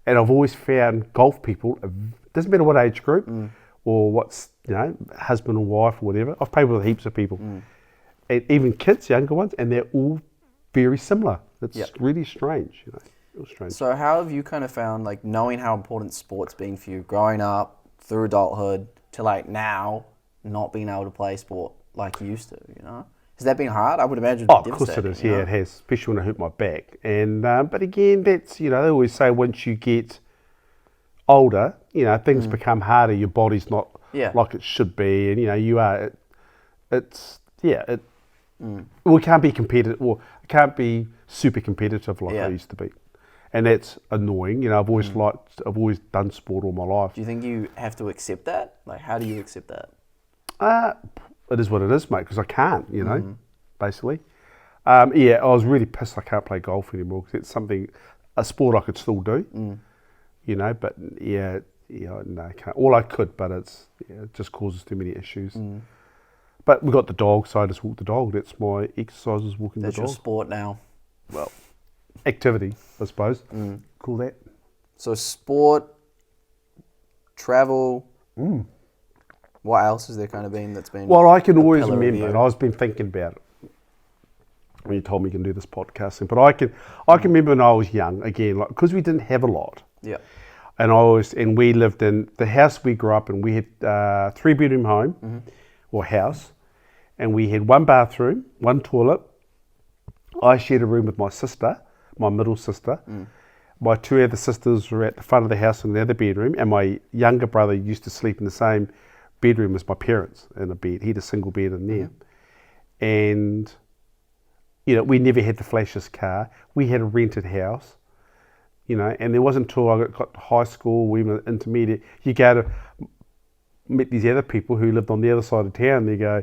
Speaker 1: And I've always found golf people, it doesn't matter what age group or what's, husband or wife or whatever. I've played with heaps of people. And even kids, younger ones, and they're all very similar. It's really strange, real strange.
Speaker 2: So how have you kind of found, like, knowing how important sport's been for you, growing up, through adulthood, to, like, now not being able to play sport like you used to, Has that been hard? I would imagine it'd be
Speaker 1: of course it is,
Speaker 2: devastating,
Speaker 1: it has, especially when I hurt my back. And but again, that's, they always say once you get older, things become harder, your body's not like it should be, and, you are, we can't be competitive, or it can't be super competitive like I used to be. And that's annoying, I've always I've always done sport all my life.
Speaker 2: Do you think you have to accept that? Like, how do you accept that?
Speaker 1: It is what it is, mate, because I can't, basically. I was really pissed I can't play golf anymore because it's a sport I could still do, but no, I can't. All I could, but it just causes too many issues. But we've got the dog, so I just walk the dog. That's my exercise, is walking the dog.
Speaker 2: That's your sport now.
Speaker 1: Well, activity, I suppose. Call that.
Speaker 2: So sport, travel. What else has there kind of been that's been?
Speaker 1: Well, I can always remember, and I've been thinking about it when you told me you can do this podcasting. But I can remember when I was young, again, because we didn't have a lot.
Speaker 2: Yeah.
Speaker 1: And we lived in the house we grew up in. We had 3-bedroom home or house, and we had 1 bathroom, 1 toilet. I shared a room with my sister, my middle sister. My 2 other sisters were at the front of the house in the other bedroom, and my younger brother used to sleep in the same bedroom as my parents in a bed. He had a single bed in there. And, we never had the flashiest car. We had a rented house, and there wasn't until I got to high school, we were intermediate, you go to meet these other people who lived on the other side of town, and they go,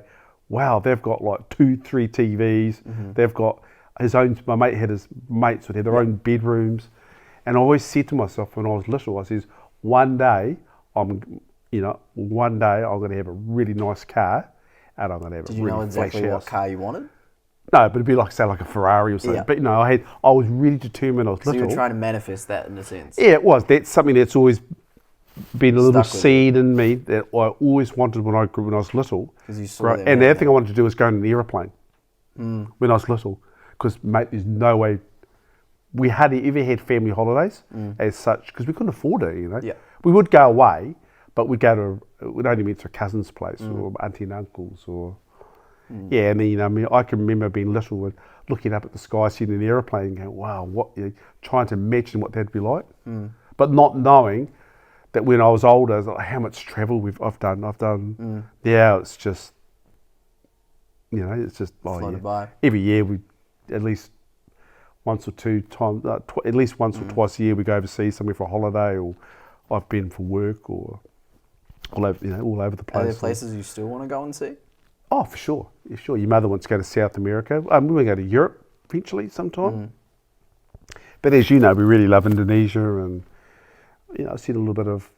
Speaker 1: wow, they've got like 2-3 TVs, they've got his own, my mate had his mates would have their own bedrooms. And I always said to myself when I was little, I says, one day I'm going to have a really nice car, and I'm going to have a really flash house. Did you know exactly
Speaker 2: what car you wanted?
Speaker 1: No, but it'd be like, say, like a Ferrari or something. Yeah. But I was really determined. I was little.
Speaker 2: So you were trying to manifest that in a sense.
Speaker 1: Yeah, it was. That's something that's always been a little seed in me that I always wanted when I was little. Because you saw and the other thing I wanted to do was go in an aeroplane when I was little. Because, mate, there's no way. We hardly ever had family holidays as such because we couldn't afford it,
Speaker 2: Yeah.
Speaker 1: We would go away, but we'd only meet to a cousin's place or auntie and uncle's or... Yeah, and then, I can remember being little and looking up at the sky, seeing an aeroplane and going, wow, what, trying to imagine what that'd be like. But not knowing that when I was older, I was like, how much travel I've done. Yeah, it's just, it's just,
Speaker 2: by.
Speaker 1: Every year we, at least once or two times, at least once or twice a year we go overseas somewhere for a holiday, or I've been for work, or all over the place.
Speaker 2: Are there places you still want to go and see?
Speaker 1: Oh, for sure. Yeah, sure. Your mother wants to go to South America. We want to go to Europe eventually sometime. But as you know, we really love Indonesia, and I've seen a little bit of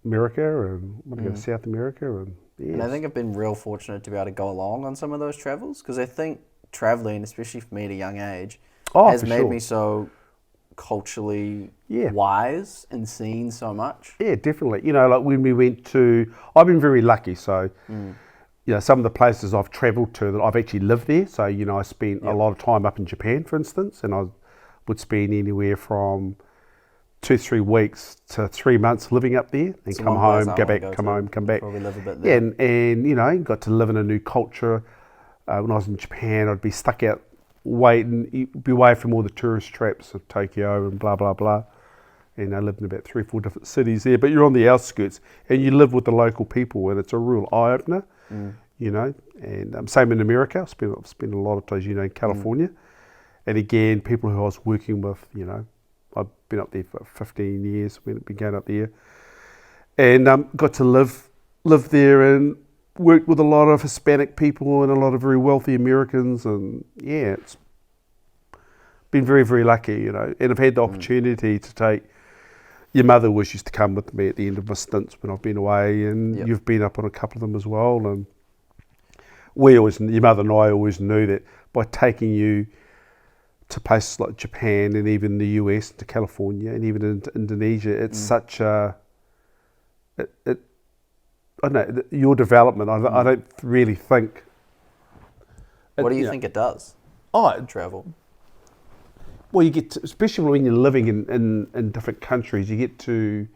Speaker 1: America, and want to go to South America.
Speaker 2: And I think I've been real fortunate to be able to go along on some of those travels, because I think traveling, especially for me at a young age, has made me so culturally wise and seen so much.
Speaker 1: Yeah, definitely. Like when we went to, I've been very lucky. So, some of the places I've travelled to that I've actually lived there. So, I spent a lot of time up in Japan, for instance, and I would spend anywhere from 2-3 weeks to 3 months living up there, and come home, go back, come home, come back.
Speaker 2: Probably live a bit there.
Speaker 1: Yeah, and got to live in a new culture. When I was in Japan, I'd be stuck out waiting, be away from all the tourist traps of Tokyo and blah, blah, blah. And I lived in about 3 or 4 different cities there, but you're on the outskirts and you live with the local people, and it's a real eye-opener, And same in America. I've spent a lot of times, in California. And again, people who I was working with, I've been up there for 15 years, been going up there. And got to live there, and worked with a lot of Hispanic people and a lot of very wealthy Americans, and yeah, it's been very, very lucky, you know. And I've had the opportunity to take. Your mother always used to come with me at the end of my stints when I've been away, and you've been up on a couple of them as well. And your mother and I always knew that by taking you to places like Japan and even the US, to California and even into Indonesia, it's such a, I don't know, your development, I don't really think.
Speaker 2: What do you think it does? Travel.
Speaker 1: Well, you get to, especially when you're living in different countries, you get to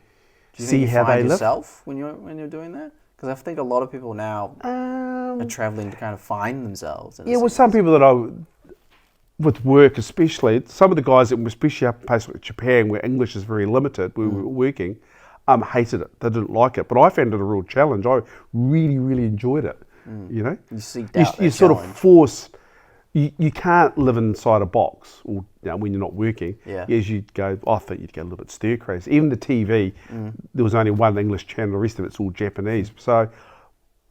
Speaker 1: see how they live.
Speaker 2: Yourself when you're doing that? Because I think a lot of people now are traveling to kind of find themselves.
Speaker 1: Yeah, well, some people that with work especially, some of the guys that were especially up in places like Japan where English is very limited, we were working, hated it. They didn't like it. But I found it a real challenge. I really, really enjoyed it, you know.
Speaker 2: You seeked out
Speaker 1: you sort of force. You can't live inside a box, or when you're not working.
Speaker 2: Yeah.
Speaker 1: As you go, I think you'd go a little bit stir crazy. Even the TV, there was only one English channel. The rest of it's all Japanese. So,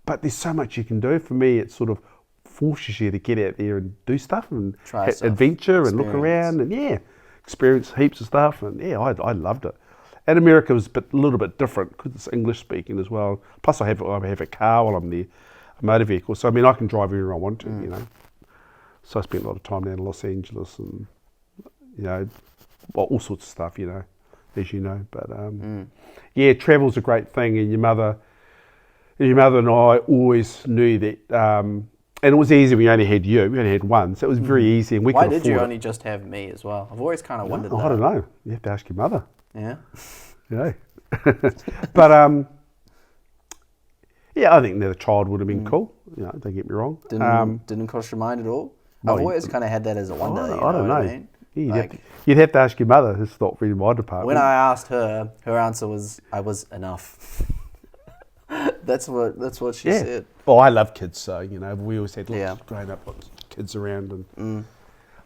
Speaker 1: but there's so much you can do. For me, it sort of forces you to get out there and do stuff and adventure and look around and experience heaps of stuff. And I loved it. And America was a little bit different because it's English speaking as well. Plus, I have a car while I'm there, a motor vehicle. So I mean, I can drive anywhere I want to. You know. So I spent a lot of time down in Los Angeles and, all sorts of stuff, as you know. But, travel's a great thing. And your mother and I always knew that, and it was easy when you only had you. We only had one, so it was very easy. And
Speaker 2: Why did you only just have me as well? I've always kind of wondered that.
Speaker 1: I don't know. You have to ask your mother.
Speaker 2: Yeah?
Speaker 1: But, I think another child would have been cool. Don't get me wrong.
Speaker 2: Didn't cross your mind at all? I've always kind of had that as a wonder.
Speaker 1: I don't know.
Speaker 2: What I mean?
Speaker 1: You'd have to ask your mother. It's not really my department.
Speaker 2: When I asked her answer was, I was enough. That's what she said.
Speaker 1: Well, I love kids, so, we always had lots of grown up lots of kids around.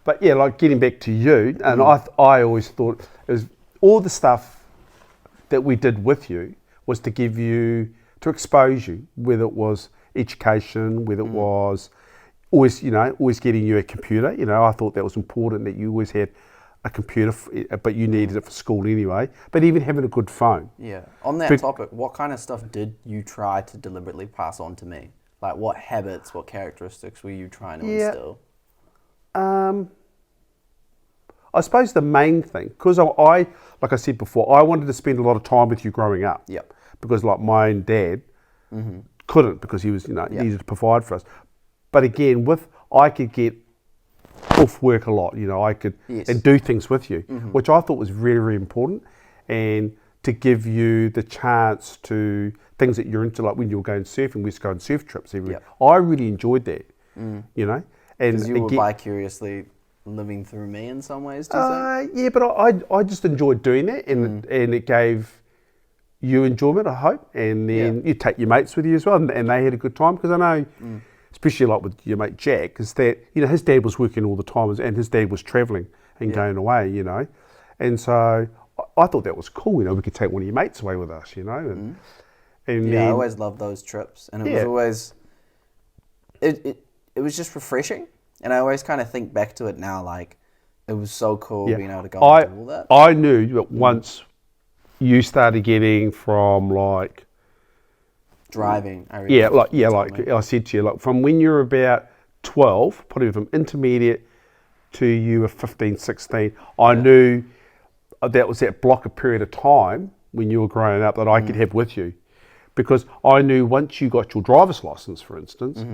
Speaker 1: But like getting back to you, and I always thought it was all the stuff that we did with you was to give you, to expose you, whether it was education, whether it was always getting you a computer. I thought that was important that you always had a computer, but you needed it for school anyway. But even having a good phone. Yeah.
Speaker 2: On that topic, what kind of stuff did you try to deliberately pass on to me? Like what habits, what characteristics were you trying to instill?
Speaker 1: I suppose the main thing, because I, like I said before, I wanted to spend a lot of time with you growing up.
Speaker 2: Yep.
Speaker 1: Because like my own dad couldn't, because he was, he needed to provide for us. But again, I could get off work a lot, I could and do things with you, which I thought was very, very important, and to give you the chance to things that you're into, like when you were going surfing, we used to go on surf trips every week. I really enjoyed that, and
Speaker 2: because you were vicariously living through me in some ways, do you think?
Speaker 1: Yeah, but I just enjoyed doing that, and it gave you enjoyment, I hope, and then you take your mates with you as well, and they had a good time, because I know. Especially like with your mate Jack, is that, his dad was working all the time and his dad was travelling and going away, And so I thought that was cool, we could take one of your mates away with us, and then,
Speaker 2: I always loved those trips. And it was always, it was just refreshing. And I always kind of think back to it now, like, it was so cool being able to go and do all that.
Speaker 1: I knew that once you started getting from like,
Speaker 2: driving.
Speaker 1: Like I said to you, like from when you were about 12, probably from intermediate to you were 15, 16, I knew that was that block of period of time when you were growing up that I could have with you. Because I knew once you got your driver's license, for instance,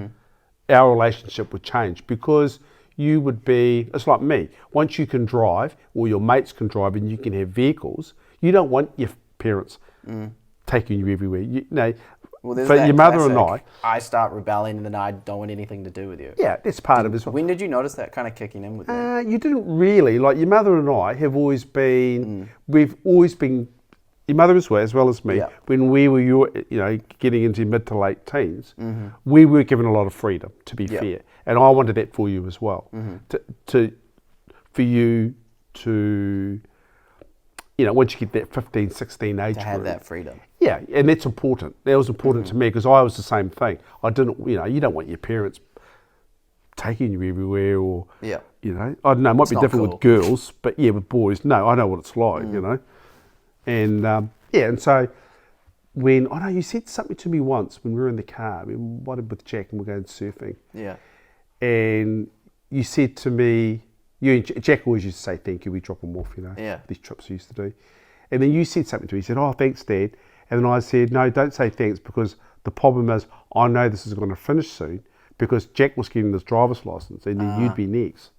Speaker 1: our relationship would change, because you would be, it's like me, once you can drive, or your mates can drive and you can have vehicles, you don't want your parents taking you everywhere.
Speaker 2: Well, there's
Speaker 1: but
Speaker 2: that
Speaker 1: your mother
Speaker 2: classic,
Speaker 1: and
Speaker 2: I start rebelling and then I don't want anything to do with you.
Speaker 1: Yeah, that's part of it as well.
Speaker 2: When did you notice that kind of kicking in with me?
Speaker 1: You didn't really. Like your mother and I have always been, we've always been, your mother as well as me, when we were getting into mid to late teens, we were given a lot of freedom, to be fair. And I wanted that for you as well. For you to, once you get that 15, 16 age
Speaker 2: to have that freedom.
Speaker 1: Yeah, and that's important. That was important to me because I was the same thing. I didn't, you don't want your parents taking you everywhere or,
Speaker 2: Yeah.
Speaker 1: I don't know, it might be
Speaker 2: not
Speaker 1: different
Speaker 2: cool.
Speaker 1: with girls, but yeah, with boys, no, I know what it's like, And and so I know you said something to me once when we were in the car, we were with Jack and we're going surfing.
Speaker 2: Yeah.
Speaker 1: And you said to me, you and Jack always used to say thank you, we drop them off,
Speaker 2: Yeah.
Speaker 1: these trips we used to do. And then you said something to me, you said, oh, thanks, Dad. And then I said, no, don't say thanks because the problem is I know this is going to finish soon because Jack was getting this driver's license and then you'd be next.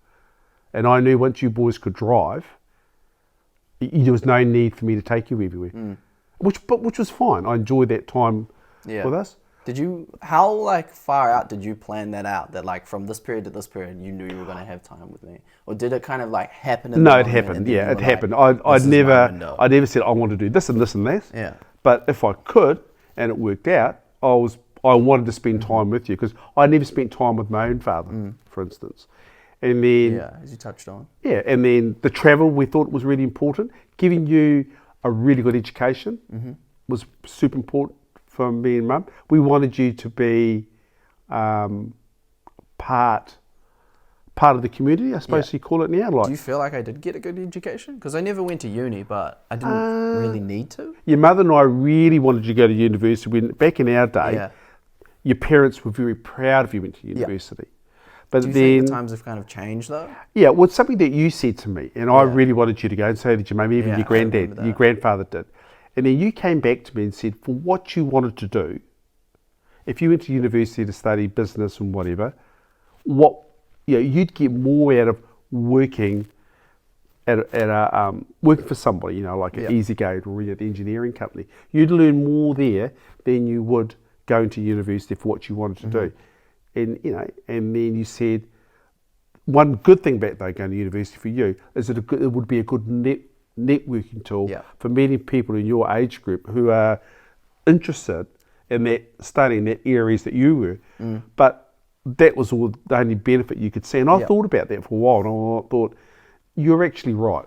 Speaker 1: And I knew once you boys could drive, there was no need for me to take you everywhere, which was fine. I enjoyed that time with us.
Speaker 2: How far out did you plan that out? That from this period to this period, you knew you were going to have time with me, or did it kind of happen?
Speaker 1: No, it happened. Yeah, it happened. I never said I want to do this and this and that.
Speaker 2: Yeah.
Speaker 1: But if I could, and it worked out, I wanted to spend time with you because I never spent time with my own father, for instance. And then
Speaker 2: as you touched on.
Speaker 1: Yeah, and then the travel we thought was really important. Giving you a really good education was super important for me and Mum. We wanted you to be part of the community, I suppose you call it now.
Speaker 2: Do you feel like I did get a good education? Because I never went to uni, but I didn't really need to.
Speaker 1: Your mother and I really wanted you to go to university. Back in our day, your parents were very proud if you went to university. But
Speaker 2: do you think the times have kind of changed though?
Speaker 1: Yeah, well, it's something that you said to me, and I really wanted you to go, and so did your mum, even your granddad, your grandfather did. And then you came back to me and said, for what you wanted to do, if you went to university to study business and whatever, you'd get more out of working working for somebody, like an EasyGate or the engineering company. You'd learn more there than you would going to university for what you wanted to do. And and then you said one good thing about going to university for you is that it would be a good networking tool for many people in your age group who are interested in studying that areas that you were. But that was all the only benefit you could see. And I thought about that for a while, and I thought you're actually right.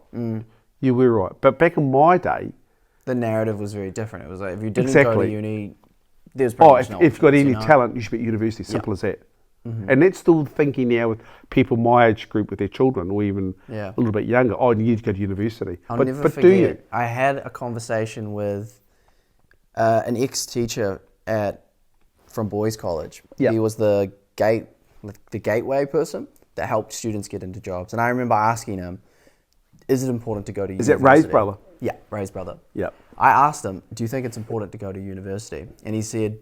Speaker 1: You were right. But back in my day,
Speaker 2: the narrative was very different. It was like if you didn't go to uni. If
Speaker 1: you've got any talent, you should be at university. Simple as that. And that's still thinking now with people my age group with their children, or even a little bit younger. Oh, you need to go to university.
Speaker 2: I'll never forget. Do you? I had a conversation with an ex-teacher from Boys College. He was the gateway person that helped students get into jobs. And I remember asking him, "Is it important to go to university?"
Speaker 1: Is that Ray's brother?
Speaker 2: Yeah, Ray's brother.
Speaker 1: Yeah.
Speaker 2: I asked him, do you think it's important to go to university? And he said,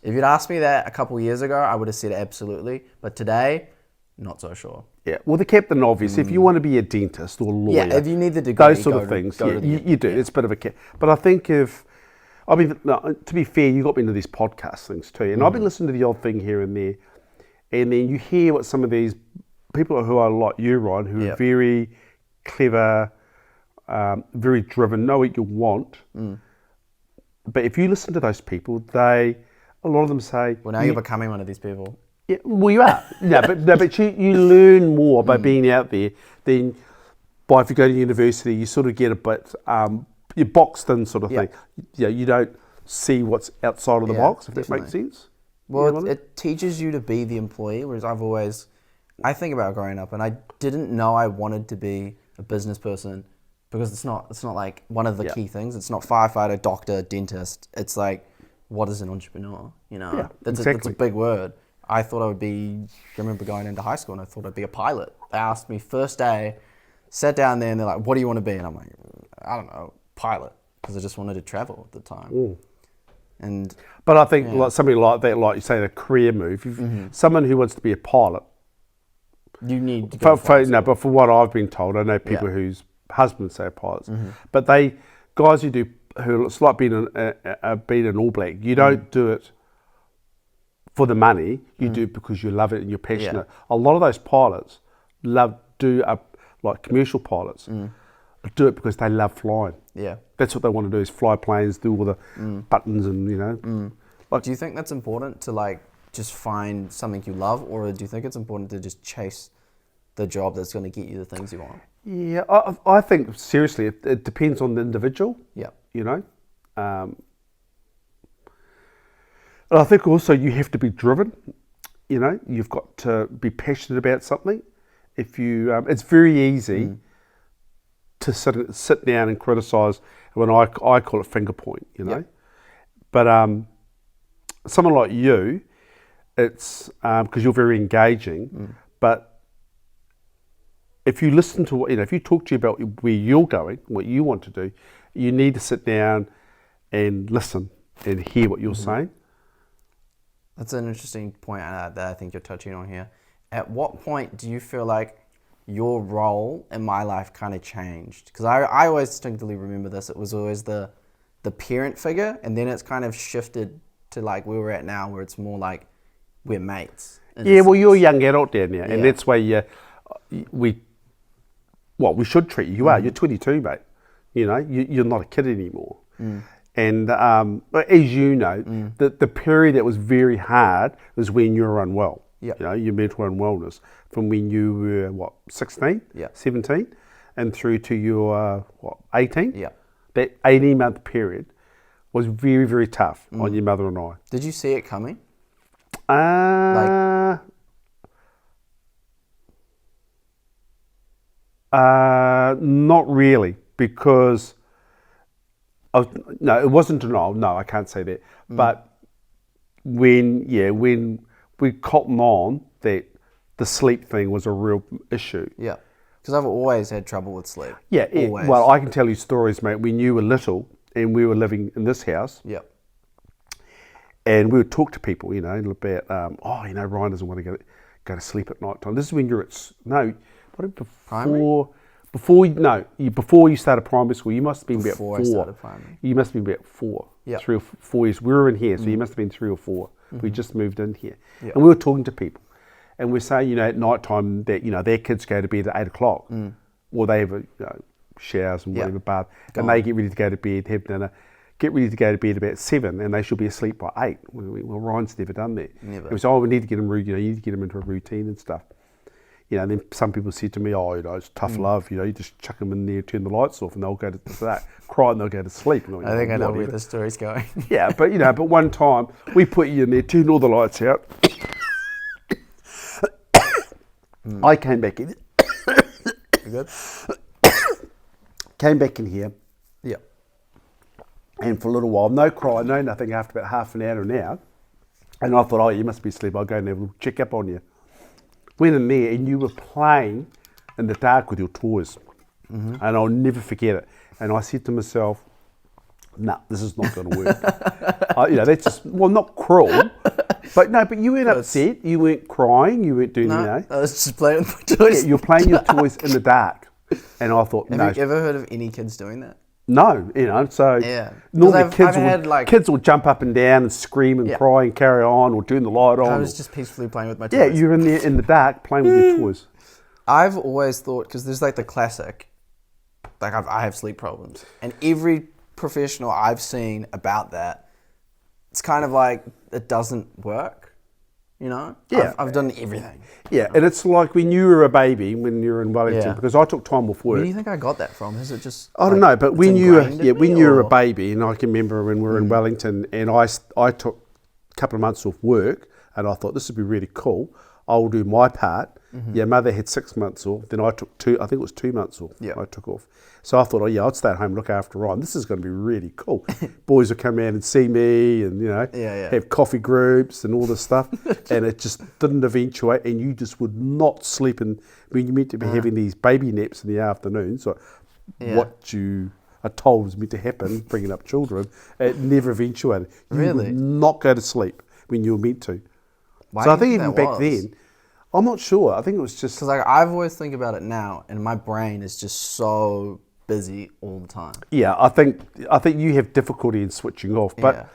Speaker 2: if you'd asked me that a couple of years ago, I would have said absolutely. But today, not so sure.
Speaker 1: Yeah, well, the captain obvious. If you want to be a dentist or a lawyer,
Speaker 2: if you need the degree,
Speaker 1: those sort of things, you do. It's a bit of a cap. But I think to be fair, you got me into these podcast things too. And I've been listening to the odd thing here and there. And then you hear what some of these people who are like you, Ryan, who are very clever, very driven, know what you want. But if you listen to those people, a lot of them say...
Speaker 2: Well, now you're becoming one of these people.
Speaker 1: Yeah, well, you are. But you learn more by being out there than by if you go to university, you sort of get a bit... you're boxed in sort of thing. You don't see what's outside of the box, if that makes sense.
Speaker 2: Well, it teaches you to be the employee, whereas I think about growing up and I didn't know I wanted to be a business person because it's not like one of the key things. It's not firefighter, doctor, dentist. It's like, what is an entrepreneur? That's a big word. I thought I would be, I remember going into high school and I thought I'd be a pilot. They asked me first day, sat down there and they're like, what do you want to be? And I'm like, I don't know, pilot, because I just wanted to travel at the time.
Speaker 1: But I think like something like that, like you say, a career move. Someone who wants to be a pilot,
Speaker 2: you need to go
Speaker 1: but for what I've been told, I know people whose husbands say pilots, but guys who it's like being an All Black. You don't do it for the money. You do it because you love it and you're passionate. A lot of those pilots like commercial pilots. Do it because they love flying. Yeah, that's what they want to do, is fly planes, do all the buttons and
Speaker 2: Like, do you think that's important to just find something you love, or do you think it's important to just chase the job that's going to get you the things you want?
Speaker 1: Yeah, I think seriously, it depends on the individual. Yeah, And I think also you have to be driven. You know, you've got to be passionate about something. If you, it's very easy to sit down and criticise. When I call it finger point, you know.
Speaker 2: Yep.
Speaker 1: But someone like you, it's because you're very engaging. But if you listen to what, you know, if you talk to you about where you're going, what you want to do, you need to sit down and listen and hear what you're saying.
Speaker 2: That's an interesting point that I think you're touching on here. At what point do you feel like your role in my life kind of changed? Because I always distinctly remember this. It was always the parent figure, and then it's kind of shifted to like where we're at now, where it's more like we're mates.
Speaker 1: Yeah, well, you're a young adult down there, and that's why we should treat you. You are. You're 22, mate. You know, you're not a kid anymore. And as you know, the period that was very hard was when you were unwell.
Speaker 2: Yep.
Speaker 1: You know, your mental unwellness from when you were, 16, 17, and through to your, 18?
Speaker 2: Yeah.
Speaker 1: That 18-month period was very, very tough on your mother and I.
Speaker 2: Did you see it coming?
Speaker 1: Not really, because no, it wasn't denial. No, I can't say that. But when we cottoned on that the sleep thing was a real issue.
Speaker 2: Yeah. Because I've always had trouble with sleep.
Speaker 1: Yeah.
Speaker 2: Always.
Speaker 1: Well, I can tell you stories, mate. When you were little and we were living in this house.
Speaker 2: Yep.
Speaker 1: And we would talk to people, you know, about, Ryan doesn't want to go to sleep at night time. This is when you're before you started primary school. You must have been about 4.
Speaker 2: I started primary.
Speaker 1: You must have been about 4,
Speaker 2: Yep.
Speaker 1: 3 or 4 years. We were in here, so you must have been 3 or 4. We just moved in here.
Speaker 2: Yep.
Speaker 1: And we were talking to people. And we're saying, you know, at night time that, you know, their kids go to bed at 8 o'clock. Or they have showers and whatever, bath. And they get ready to go to bed, have dinner, get ready to go to bed about 7, and they should be asleep by 8. Well, Ryan's never done that.
Speaker 2: Never.
Speaker 1: It was, we need to get him, you need to get him into a routine and stuff. You know, and then some people said to me, it's tough love, you just chuck them in there, turn the lights off, and they'll go to that, cry and they'll go to sleep. And
Speaker 2: I think I know where the story's going.
Speaker 1: Yeah, but but one time we put you in there, turned all the lights out. I came back in.
Speaker 2: You good?
Speaker 1: Came back in here.
Speaker 2: Yeah.
Speaker 1: And for a little while, no cry, no nothing, after about half an hour, an hour. And I thought, you must be asleep. I'll go and have a little check up on you. Went in there and you were playing in the dark with your toys. And I'll never forget it. And I said to myself, this is not going to work. That's just, not cruel. But you weren't upset. You weren't crying. You weren't doing,
Speaker 2: I was just playing with my toys.
Speaker 1: Yeah, you're playing your toys in the dark. And I thought,
Speaker 2: Have you ever heard of any kids doing that?
Speaker 1: No, so normally kids will jump up and down and scream and cry and carry on or turn the light on.
Speaker 2: I was just peacefully playing with my toys.
Speaker 1: Yeah, you're in there in the dark playing with your toys.
Speaker 2: I've always thought, because there's like the classic, like I have sleep problems, and every professional I've seen about that, it's kind of like it doesn't work. You know?
Speaker 1: Yeah.
Speaker 2: I've done everything.
Speaker 1: Yeah, and it's like when you were a baby, when you were in Wellington, because I took time off work.
Speaker 2: Where do you think I got that from? Is it just...
Speaker 1: I don't know, but when you were a baby, and I can remember when we were in Wellington, and I took a couple of months off work, and I thought, this would be really cool. I'll do my part. Yeah, mother had 6 months off. Then I took 2, I think it was 2 months off.
Speaker 2: Yeah.
Speaker 1: I took off. So I thought, I'd stay at home and look after Ryan. This is going to be really cool. Boys will come around and see me and, have coffee groups and all this stuff. And it just didn't eventuate. And you just would not sleep when you meant to be having these baby naps in the afternoon. So what you are told was meant to happen, bringing up children, it never eventuated. You would not go to sleep when you were meant to.
Speaker 2: Why
Speaker 1: so I think even back then, I'm not sure. I think it was just...
Speaker 2: Because I've always think about it now, and my brain is just so busy all the time.
Speaker 1: Yeah, I think you have difficulty in switching off. But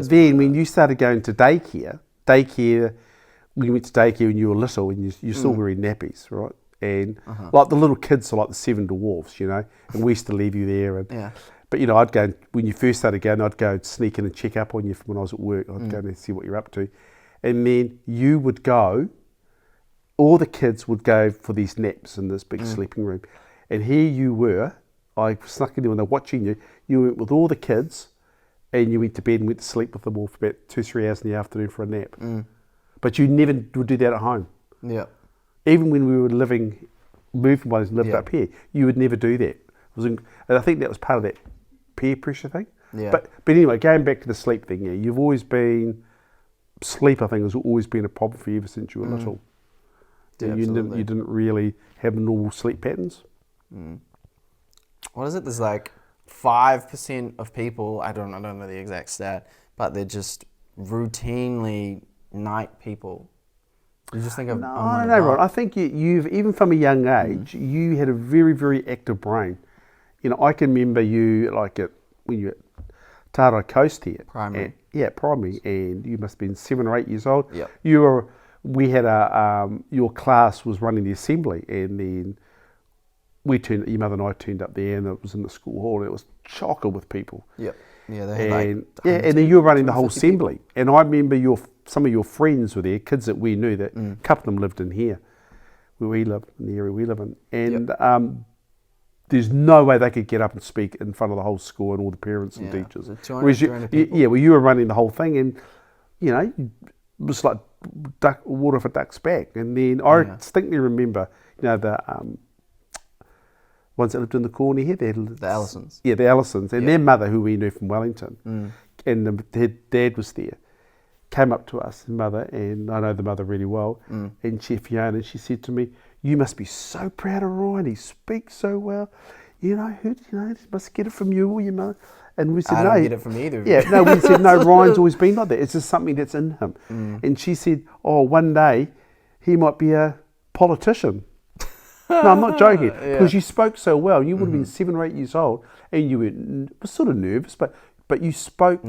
Speaker 1: then when you started going to daycare, when you went to daycare when you were little, and you're still wearing nappies, right? And like the little kids are like the 7 dwarfs, and we used to leave you there. And, but, I'd go, when you first started going, I'd go sneak in and check up on you when I was at work. I'd go and see what you're up to. And then you would go... all the kids would go for these naps in this big sleeping room. And here you were, I snuck in there when they're watching you, you went with all the kids and you went to bed and went to sleep with them all for about 2-3 hours in the afternoon for a nap. But you never would do that at home.
Speaker 2: Yeah.
Speaker 1: Even when we were moving ones and lived
Speaker 2: Yeah.
Speaker 1: up here, you would never do that. And I think that was part of that peer pressure thing.
Speaker 2: Yeah.
Speaker 1: But anyway, going back to the sleep thing, yeah, you've always been, sleep I think has always been a problem for you ever since you were little.
Speaker 2: Yeah,
Speaker 1: you didn't really have normal sleep patterns.
Speaker 2: What is it? There's like 5% of people, I don't know the exact stat, but they're just routinely night people. You just think of...
Speaker 1: No, I don't know, Ron. I think you've, even from a young age, you had a very, very active brain. You know, I can remember you, when you were at Tārai Coast here.
Speaker 2: Primary.
Speaker 1: Primary. And you must have been 7 or 8 years old.
Speaker 2: Yep.
Speaker 1: We had your class was running the assembly, and then your mother and I turned up there, and it was in the school hall, and it was chocker with people.
Speaker 2: Yep. Yeah, they had
Speaker 1: and then you were running the whole assembly. People. And I remember some of your friends were there, kids that we knew, that a couple of them lived in here, where we live, in the area we live in. And there's no way they could get up and speak in front of the whole school and all the parents and teachers. Whereas you were running the whole thing, and you know, it was like water for ducks back. And then I distinctly remember, you know, the ones that lived in the corner here, the
Speaker 2: Allisons.
Speaker 1: Yeah, the Allisons, and their mother, who we knew from Wellington, and their dad was there, came up to us, mother, and I know the mother really well, and Chef Fiona, and she said to me, "You must be so proud of Ryan. He speaks so well. You must get it from you or your mother." And we said,
Speaker 2: I
Speaker 1: "No,
Speaker 2: don't get it from either of you."
Speaker 1: Yeah, no, we said, "No, Ryan's always been like that. It's just something that's in him." And she said, "Oh, one day he might be a politician." No, I'm not joking, because you spoke so well. You would have been 7 or 8 years old, and you were sort of nervous, but you spoke.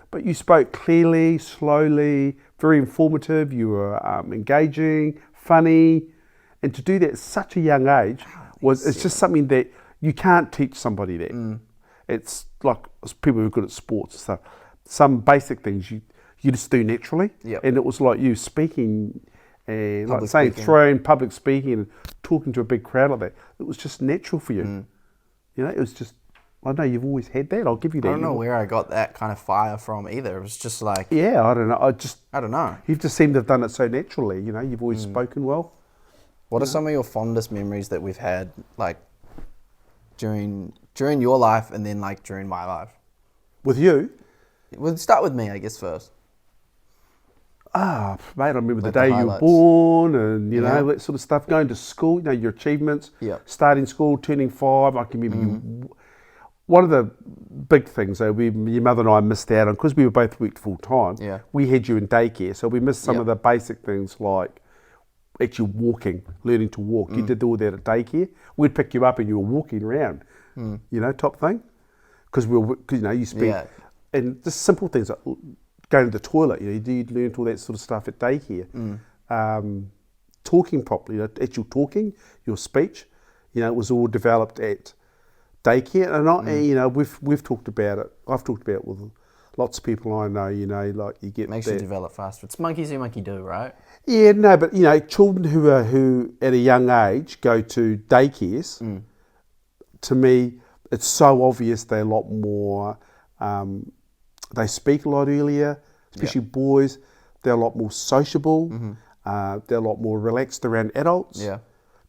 Speaker 1: But you spoke clearly, slowly, very informative. You were engaging, funny, and to do that at such a young age it's just something that you can't teach somebody that. It's like people who are good at sports and stuff. Some basic things you just do naturally, and it was like you speaking. And like saying, throwing public speaking and talking to a big crowd like that, it was just natural for you. You know, it was just, I know you've always had that. I'll give you that.
Speaker 2: I don't know where I got that kind of fire from either. It was just like...
Speaker 1: Yeah, I don't know.
Speaker 2: I don't know.
Speaker 1: You've just seemed to have done it so naturally. You know, you've always spoken well.
Speaker 2: What are some of your fondest memories that we've had, like, during your life and then, like, during my life?
Speaker 1: With you?
Speaker 2: We'll start with me, I guess, first.
Speaker 1: Mate, I remember
Speaker 2: Like
Speaker 1: the day you were born, and you know, that sort of stuff. Going to school, you know, your achievements. Starting school, turning 5. I can remember you. One of the big things, though, your mother and I missed out on, because we were both worked full time. We had you in daycare, so we missed some of the basic things like actually walking, learning to walk. You did all that at daycare. We'd pick you up and you were walking around, you know, top thing, because you spent and just simple things like going to the toilet, you know, you learned all that sort of stuff at daycare. Talking properly, you know, actual talking, your speech, you know, it was all developed at daycare. And you know, we've talked about it. I've talked about it with lots of people I know. You know, like you get
Speaker 2: makes you develop faster. It's monkey see, monkey do, right?
Speaker 1: Yeah, no, but you know, children who at a young age go to daycares, to me, it's so obvious they're a lot more. They speak a lot earlier, especially boys. They're a lot more sociable. They're a lot more relaxed around adults.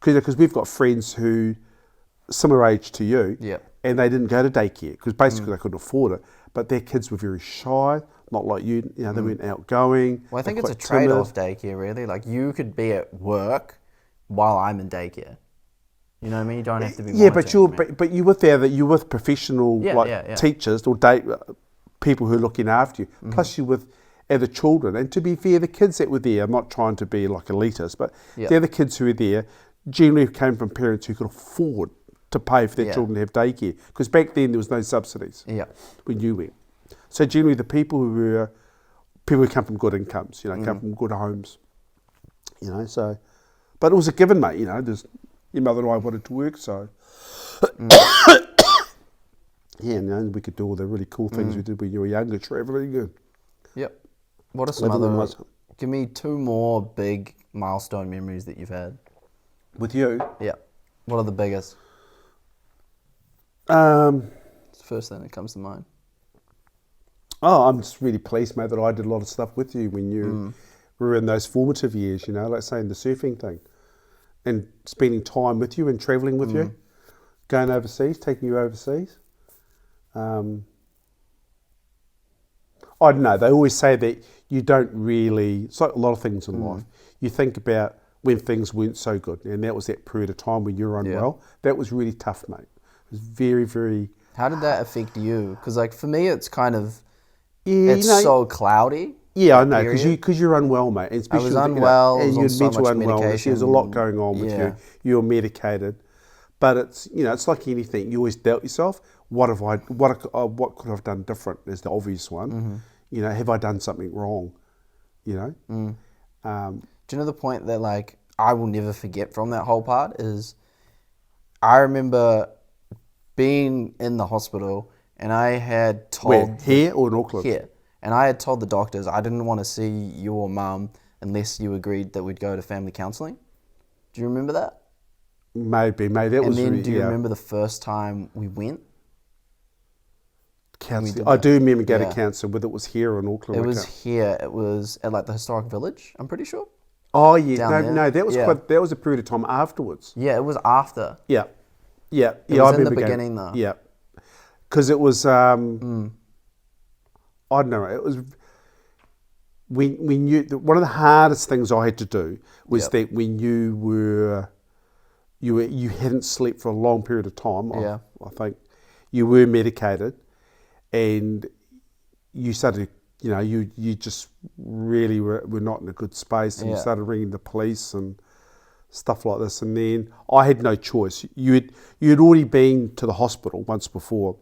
Speaker 1: Because we've got friends who similar age to you, and they didn't go to daycare because basically they couldn't afford it. But their kids were very shy, not like you. You know, they weren't outgoing.
Speaker 2: Well, I think it's a trade-off daycare, really. Like you could be at work while I'm in daycare. You know what I mean? You don't have to be.
Speaker 1: Yeah, but you're with you're with professional teachers or people who are looking after you. Plus, you're with other children. And to be fair, the kids that were there, I'm not trying to be like elitist, but the other kids who were there generally came from parents who could afford to pay for their children to have daycare. Because back then there was no subsidies when you went. So generally the people who come from good incomes, you know, come from good homes, you know. So, but it was a given, mate. You know, your mother and I wanted to work, so yeah, no, we could do all the really cool things we did when you were younger, traveling. Good.
Speaker 2: Yep. What are some other? Give me 2 more big milestone memories that you've had
Speaker 1: with you.
Speaker 2: Yeah. What are the biggest?
Speaker 1: It's
Speaker 2: the first thing that comes to mind.
Speaker 1: Oh, I'm just really pleased, mate, that I did a lot of stuff with you when you were in those formative years, like saying the surfing thing and spending time with you and travelling with you, going overseas, taking you overseas. I don't know, they always say that you don't really, it's like a lot of things in life, you think about when things weren't so good, and that was that period of time when you were unwell. That was really tough, mate. It was very, very...
Speaker 2: How did that affect you? Because like for me, it's kind of,
Speaker 1: Yeah,
Speaker 2: it's so cloudy.
Speaker 1: Yeah, I
Speaker 2: that
Speaker 1: know,
Speaker 2: period.
Speaker 1: because you're unwell, mate. And
Speaker 2: I
Speaker 1: especially
Speaker 2: was
Speaker 1: with,
Speaker 2: unwell, I
Speaker 1: and
Speaker 2: was
Speaker 1: you
Speaker 2: on
Speaker 1: had
Speaker 2: so
Speaker 1: mental
Speaker 2: much
Speaker 1: unwellness. There's a lot
Speaker 2: medication.
Speaker 1: going on with
Speaker 2: Yeah.
Speaker 1: you. You're medicated, but it's it's like anything. You always doubt yourself. What could I have done different? Is the obvious one. Have I done something wrong?
Speaker 2: Do you know the point that like I will never forget from that whole part is I remember being in the hospital and I had told
Speaker 1: Where? Here or in Auckland?
Speaker 2: here, and I had told the doctors I didn't want to see your mum unless you agreed that we'd go to family counselling. Do you remember that?
Speaker 1: Maybe. That
Speaker 2: And
Speaker 1: was.
Speaker 2: then do you remember the first time we went?
Speaker 1: Counselling? I do remember going
Speaker 2: Yeah.
Speaker 1: to counselling, whether it was here or in Auckland.
Speaker 2: It was here. It was at like the historic village. I'm pretty sure.
Speaker 1: Oh yeah,
Speaker 2: down there.
Speaker 1: no, that was
Speaker 2: Yeah.
Speaker 1: that was a period of time afterwards.
Speaker 2: Yeah, it was after.
Speaker 1: Yeah.
Speaker 2: It was
Speaker 1: I
Speaker 2: in the
Speaker 1: remember
Speaker 2: beginning though.
Speaker 1: Yeah, because it was. I don't know. It was. We knew that one of the hardest things I had to do was that when you hadn't slept for a long period of time.
Speaker 2: Yeah.
Speaker 1: I think you were medicated, and you started. You just really were not in a good space, and you started ringing the police and stuff like this. And then I had no choice. You'd already been to the hospital once before,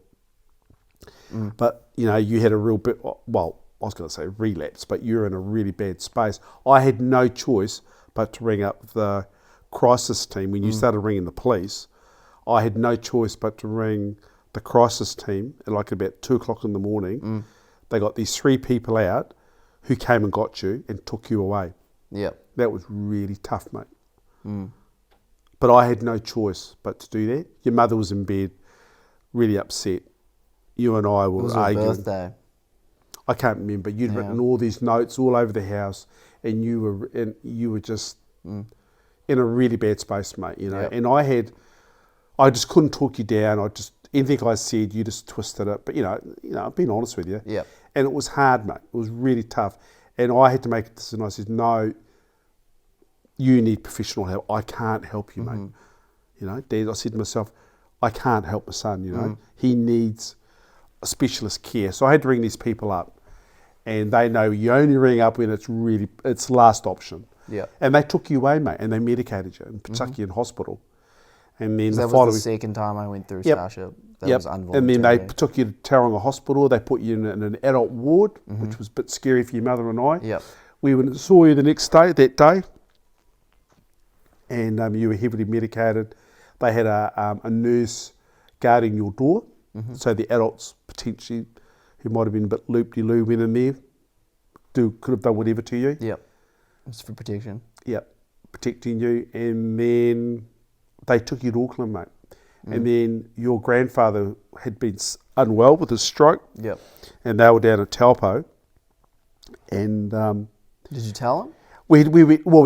Speaker 1: but you had a real bit. Well, I was going to say relapse, but you're in a really bad space. I had no choice but to ring up the crisis team. When you started ringing the police, I had no choice but to ring the crisis team at like about 2:00 in the morning. They got these 3 people out who came and got you and took you away.
Speaker 2: Yeah.
Speaker 1: That was really tough, mate. But I had no choice but to do that. Your mother was in bed, really upset. You and I were
Speaker 2: It was
Speaker 1: arguing.
Speaker 2: her birthday.
Speaker 1: I can't remember. You'd written all these notes all over the house, and you were just in a really bad space, mate. And I just couldn't talk you down. Anything I said, you just twisted it. But I've been honest with you.
Speaker 2: Yeah.
Speaker 1: And it was hard, mate. It was really tough. And I had to make a decision. I said, no, you need professional help. I can't help you, mate. Dad, I said to myself, I can't help my son, He needs a specialist care. So I had to ring these people up. And they know you only ring up when it's last option.
Speaker 2: Yeah.
Speaker 1: And they took you away, mate, and they medicated you and stuck you in hospital. And then
Speaker 2: That was the second time I went through Starship. That was involuntary.
Speaker 1: And then they took you to Tauranga Hospital. They put you in an adult ward, which was a bit scary for your mother and I.
Speaker 2: Yep.
Speaker 1: We went and saw you that day, and you were heavily medicated. They had a nurse guarding your door, so the adults potentially who might have been a bit loop-de-loo went in there, could have done whatever to you.
Speaker 2: Yep. It's for protection.
Speaker 1: Yep, protecting you. And then they took you to Auckland, mate. And then your grandfather had been unwell with his stroke.
Speaker 2: Yep.
Speaker 1: And they were down at Taupo. And
Speaker 2: did you tell him?
Speaker 1: We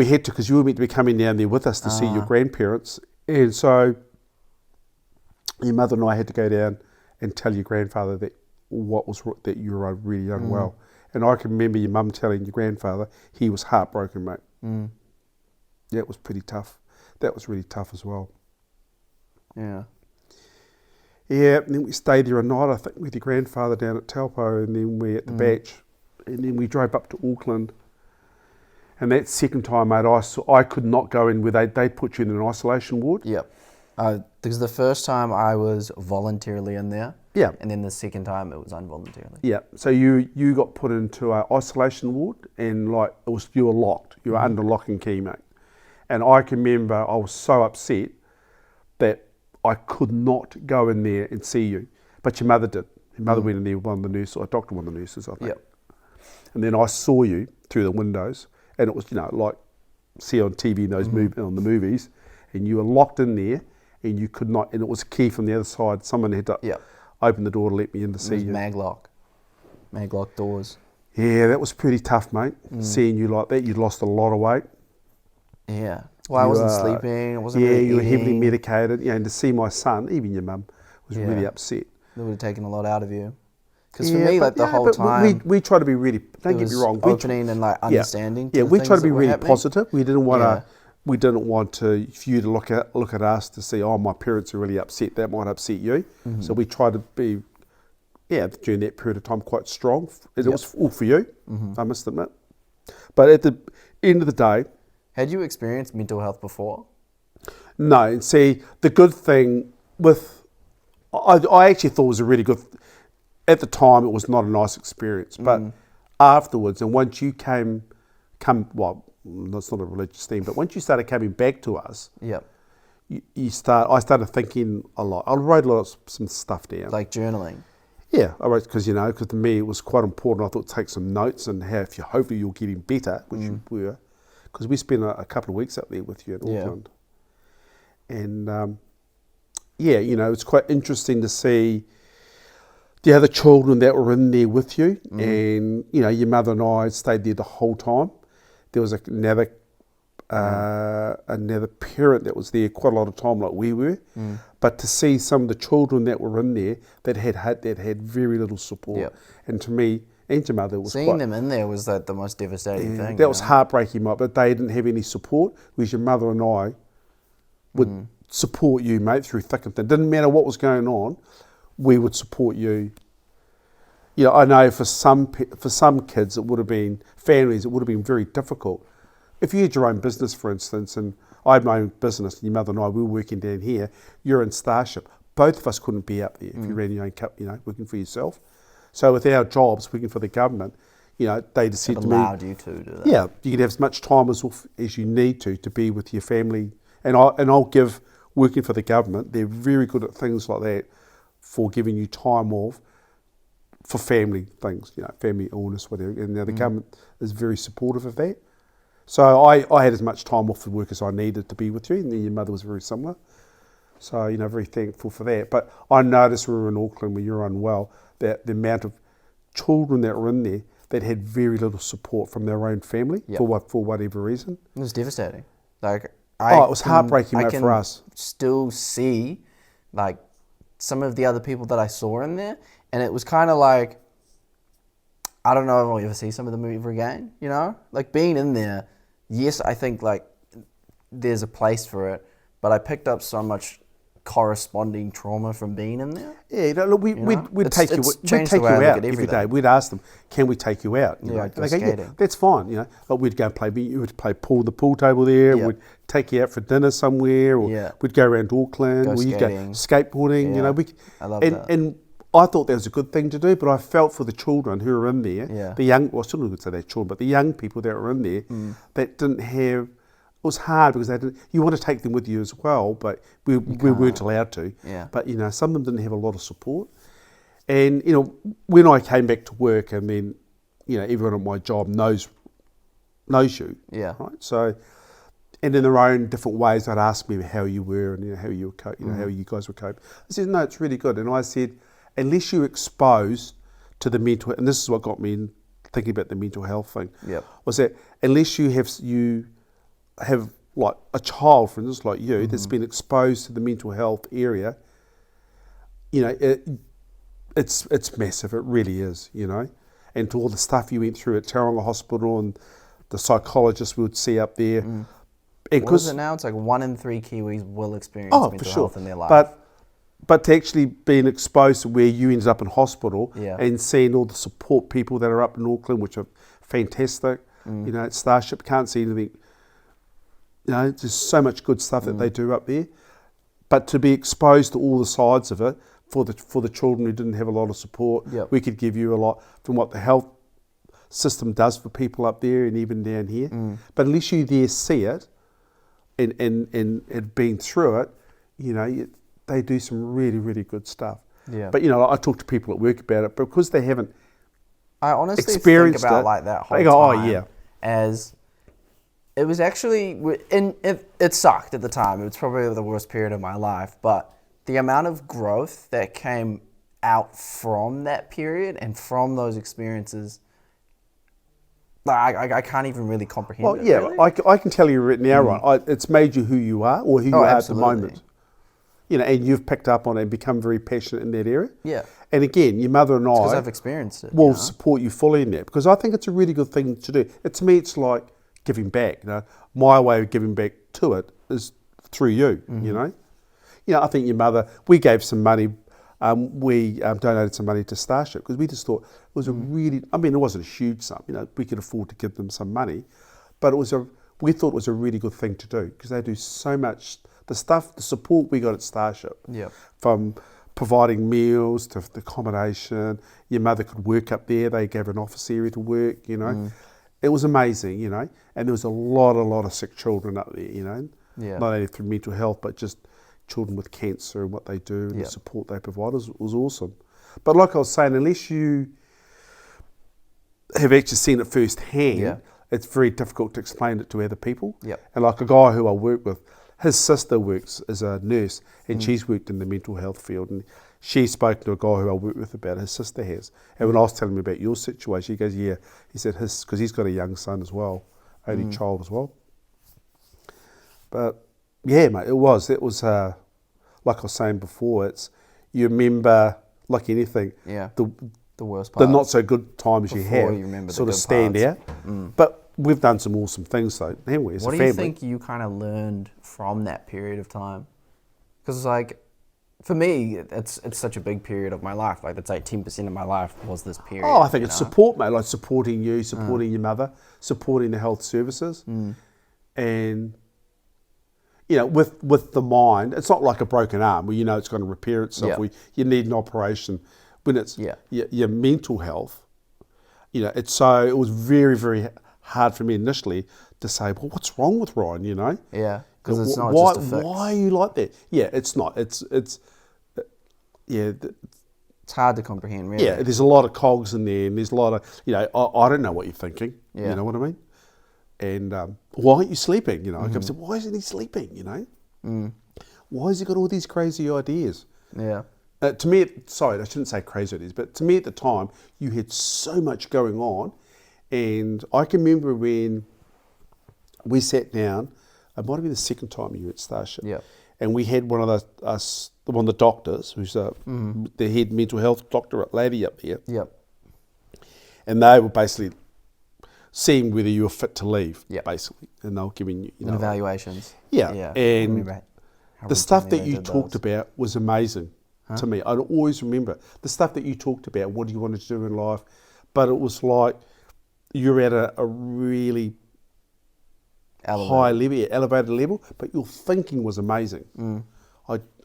Speaker 1: had to, because you were meant to be coming down there with us to see your grandparents. And so your mother and I had to go down and tell your grandfather that that you were really unwell. And I can remember your mum telling your grandfather he was heartbroken, mate. That was pretty tough. That was really tough as well.
Speaker 2: Yeah.
Speaker 1: Yeah, and then we stayed there a night, I think, with your grandfather down at Taupo, and then we at the Batch, and then we drove up to Auckland. And that second time, mate, I could not go in where they'd put you in an isolation ward.
Speaker 2: Yep. Because the first time I was voluntarily in there.
Speaker 1: Yeah.
Speaker 2: And then the second time it was involuntarily.
Speaker 1: Yeah. So you got put into an isolation ward, and you were locked. You were under lock and key, mate. And I can remember I was so upset that I could not go in there and see you. But your mother did. Your mother went in there with one of the nurses, or a doctor, one of the nurses, I think.
Speaker 2: Yep.
Speaker 1: And then I saw you through the windows, and it was, like see on TV in those on the movies, and you were locked in there, and you could not, and it was a key from the other side. Someone had to open the door to let me in to see you.
Speaker 2: Maglock. Mag locked doors.
Speaker 1: Yeah, that was pretty tough, mate. Seeing you like that, you'd lost a lot of weight.
Speaker 2: Yeah. Well, I wasn't sleeping. I wasn't
Speaker 1: Yeah,
Speaker 2: really
Speaker 1: you were heavily
Speaker 2: eating.
Speaker 1: medicated. Yeah, and to see my son, even your mum, was really upset.
Speaker 2: That would have taken a lot out of you. Because for me, like the whole
Speaker 1: but
Speaker 2: time,
Speaker 1: we try to be really. Don't
Speaker 2: it
Speaker 1: get me
Speaker 2: was
Speaker 1: wrong.
Speaker 2: opening and like understanding.
Speaker 1: Yeah,
Speaker 2: to the
Speaker 1: we try
Speaker 2: things
Speaker 1: to be
Speaker 2: that were
Speaker 1: really
Speaker 2: happening.
Speaker 1: positive. We didn't want
Speaker 2: Yeah.
Speaker 1: to. We didn't want to for you to look at us to see, oh, my parents are really upset. That might upset you. So we tried to be, during that period of time, quite strong. It was all for you. I must admit. But at the end of the day,
Speaker 2: Had you experienced mental health before?
Speaker 1: no. And see, the good thing with, I actually thought it was a really good. At the time, it was not a nice experience, but afterwards, and once you well, that's not a religious thing, but once you started coming back to us,
Speaker 2: Yep.
Speaker 1: I started thinking a lot. I wrote some stuff down.
Speaker 2: Like journaling.
Speaker 1: Yeah, I wrote because to me it was quite important. I thought take some notes and how hopefully you're getting better, which you were, because we spent a couple of weeks up there with you in Auckland, and it's quite interesting to see the other children that were in there with you, and your mother and I stayed there the whole time. There was another parent that was there quite a lot of time, like we were. But to see some of the children that were in there that had very little support, and to me and to mother was
Speaker 2: Seeing them in there was like the most devastating thing.
Speaker 1: That was heartbreaking, mate. But they didn't have any support, whereas your mother and I would support you, mate, through thick and thin. Didn't matter what was going on, we would support you. I know for some kids, families, it would have been very difficult. If you had your own business, for instance, and I had my own business, and your mother and I, we were working down here, you're in Starship. Both of us couldn't be up there if you ran your own company, working for yourself. So with our jobs, working for the government, they just said to me,
Speaker 2: allowed you to do that.
Speaker 1: yeah, you can have as much time as you need to be with your family. And I'll give, working for the government, they're very good at things like that for giving you time off for family things, family illness, whatever. And now the government is very supportive of that. So I had as much time off for work as I needed to be with you, and then your mother was very similar. So, very thankful for that. But I noticed when we were in Auckland, when you were unwell, that the amount of children that were in there that had very little support from their own family for whatever reason.
Speaker 2: It was devastating. Like
Speaker 1: it was heartbreaking, mate, for us.
Speaker 2: Still see like some of the other people that I saw in there, and it was kind of like, I don't know if I'll ever see some of the movie ever again, like being in there. Yes, I think like there's a place for it, but I picked up so much corresponding trauma from being in there.
Speaker 1: Yeah, look, we'd take you out every day. We'd ask them, can we take you out?
Speaker 2: I'd go skating.
Speaker 1: That's fine, but we'd go and play. You would play the pool table there. We'd take you out for dinner somewhere, or we'd go around Auckland, or you'd go skateboarding.
Speaker 2: I love that.
Speaker 1: And I thought that was a good thing to do, but I felt for the children who were in there, the young, well, I still wouldn't say they're children, but the young people that were in there that didn't have, it was hard because you want to take them with you as well, but we weren't allowed to.
Speaker 2: Yeah.
Speaker 1: But, some of them didn't have a lot of support. And, when I came back to work and then, everyone at my job knows you.
Speaker 2: Yeah.
Speaker 1: Right? So, and in their own different ways, they'd ask me how you were and how you were how you guys were coping. I said, no, it's really good. And I said, unless you're exposed to the mental, and this is what got me in thinking about the mental health thing, was that unless you have like a child, for instance, like you, that's been exposed to the mental health area, it's massive. It really is, and to all the stuff you went through at Tauranga Hospital and the psychologists we would see up there. And
Speaker 2: what is it now? It's like 1 in 3 Kiwis will experience mental health in their life.
Speaker 1: But to actually being exposed to where you ended up in hospital and seeing all the support people that are up in Auckland, which are fantastic, at Starship, can't see anything. There's so much good stuff that they do up there. But to be exposed to all the sides of it, for the children who didn't have a lot of support, we could give you a lot from what the health system does for people up there and even down here. But unless you there see it and have been through it, they do some really, really good stuff.
Speaker 2: Yeah.
Speaker 1: But, I talk to people at work about it, because they haven't
Speaker 2: I honestly
Speaker 1: experienced
Speaker 2: think about
Speaker 1: it,
Speaker 2: like that whole
Speaker 1: they go,
Speaker 2: time as it was actually, it sucked at the time. It was probably the worst period of my life, but the amount of growth that came out from that period and from those experiences, I can't even really comprehend
Speaker 1: Well,
Speaker 2: it.
Speaker 1: yeah,
Speaker 2: Really.
Speaker 1: I can tell you right now, right? It's made you who you are or who you are
Speaker 2: absolutely.
Speaker 1: at the moment. And you've picked up on it and become very passionate in that area.
Speaker 2: Yeah.
Speaker 1: And again, your mother and
Speaker 2: Because
Speaker 1: I
Speaker 2: I've experienced it.
Speaker 1: will support you fully in that, because I think it's a really good thing to do. To me, it's like giving back. My way of giving back to it is through you. I think your mother. We gave some money. We donated some money to Starship because we just thought it was a really. I mean, it wasn't a huge sum. We could afford to give them some money, but we thought it was a really good thing to do because they do so much. The support we got at Starship, from providing meals to the accommodation. Your mother could work up there. They gave her an office area to work. It was amazing. And there was a lot of sick children up there. Not only through mental health, but just children with cancer and what they do and the support they provide was awesome. But like I was saying, unless you have actually seen it firsthand, it's very difficult to explain it to other people. And like a guy who I work with, his sister works as a nurse and she's worked in the mental health field, and she's spoken to a guy who I work with about it, his sister has. And when I was telling him about your situation, he goes, yeah, he said because he's got a young son as well, only child as well. But yeah, mate, it was like I was saying before, you remember, like anything,
Speaker 2: the worst part.
Speaker 1: The not so good times you have
Speaker 2: you remember
Speaker 1: sort
Speaker 2: the
Speaker 1: of
Speaker 2: good
Speaker 1: stand
Speaker 2: parts.
Speaker 1: out. But we've done some awesome things though, haven't we, as a
Speaker 2: family.
Speaker 1: family?
Speaker 2: What do you think you kind of learned from that period of time? Because like, for me, it's such a big period of my life. Like, that's like 10% of my life was this period.
Speaker 1: Oh, I think it's support, mate. Like supporting you, supporting your mother, supporting the health services, and with the mind, it's not like a broken arm where it's going to repair itself. Where you need an operation. When it's your mental health, it was very, very hard for me initially to say, well, what's wrong with Ryan?
Speaker 2: Yeah, because it's not
Speaker 1: why,
Speaker 2: just a fix.
Speaker 1: Why are you like that? Yeah, it's not. It's
Speaker 2: hard to comprehend, really.
Speaker 1: Yeah, there's a lot of cogs in there, and there's a lot of I don't know what you're thinking.
Speaker 2: Yeah.
Speaker 1: You know what I mean? And why aren't you sleeping? I kept saying, why isn't he sleeping? Why has he got all these crazy ideas?
Speaker 2: Yeah.
Speaker 1: To me, sorry, I shouldn't say crazy ideas, but to me at the time, you had so much going on. And I can remember when we sat down, it might have been the second time you were at Starship, and we had one of the doctors, who's the head mental health doctor at Laddie up there, and they were basically seeing whether you were fit to leave, basically, and they were giving you,
Speaker 2: evaluations.
Speaker 1: And the stuff that you talked about was amazing to me. I always remember the stuff that you talked about. What do you want to do in life? But it was like you're at a really high level, elevated level, but your thinking was amazing.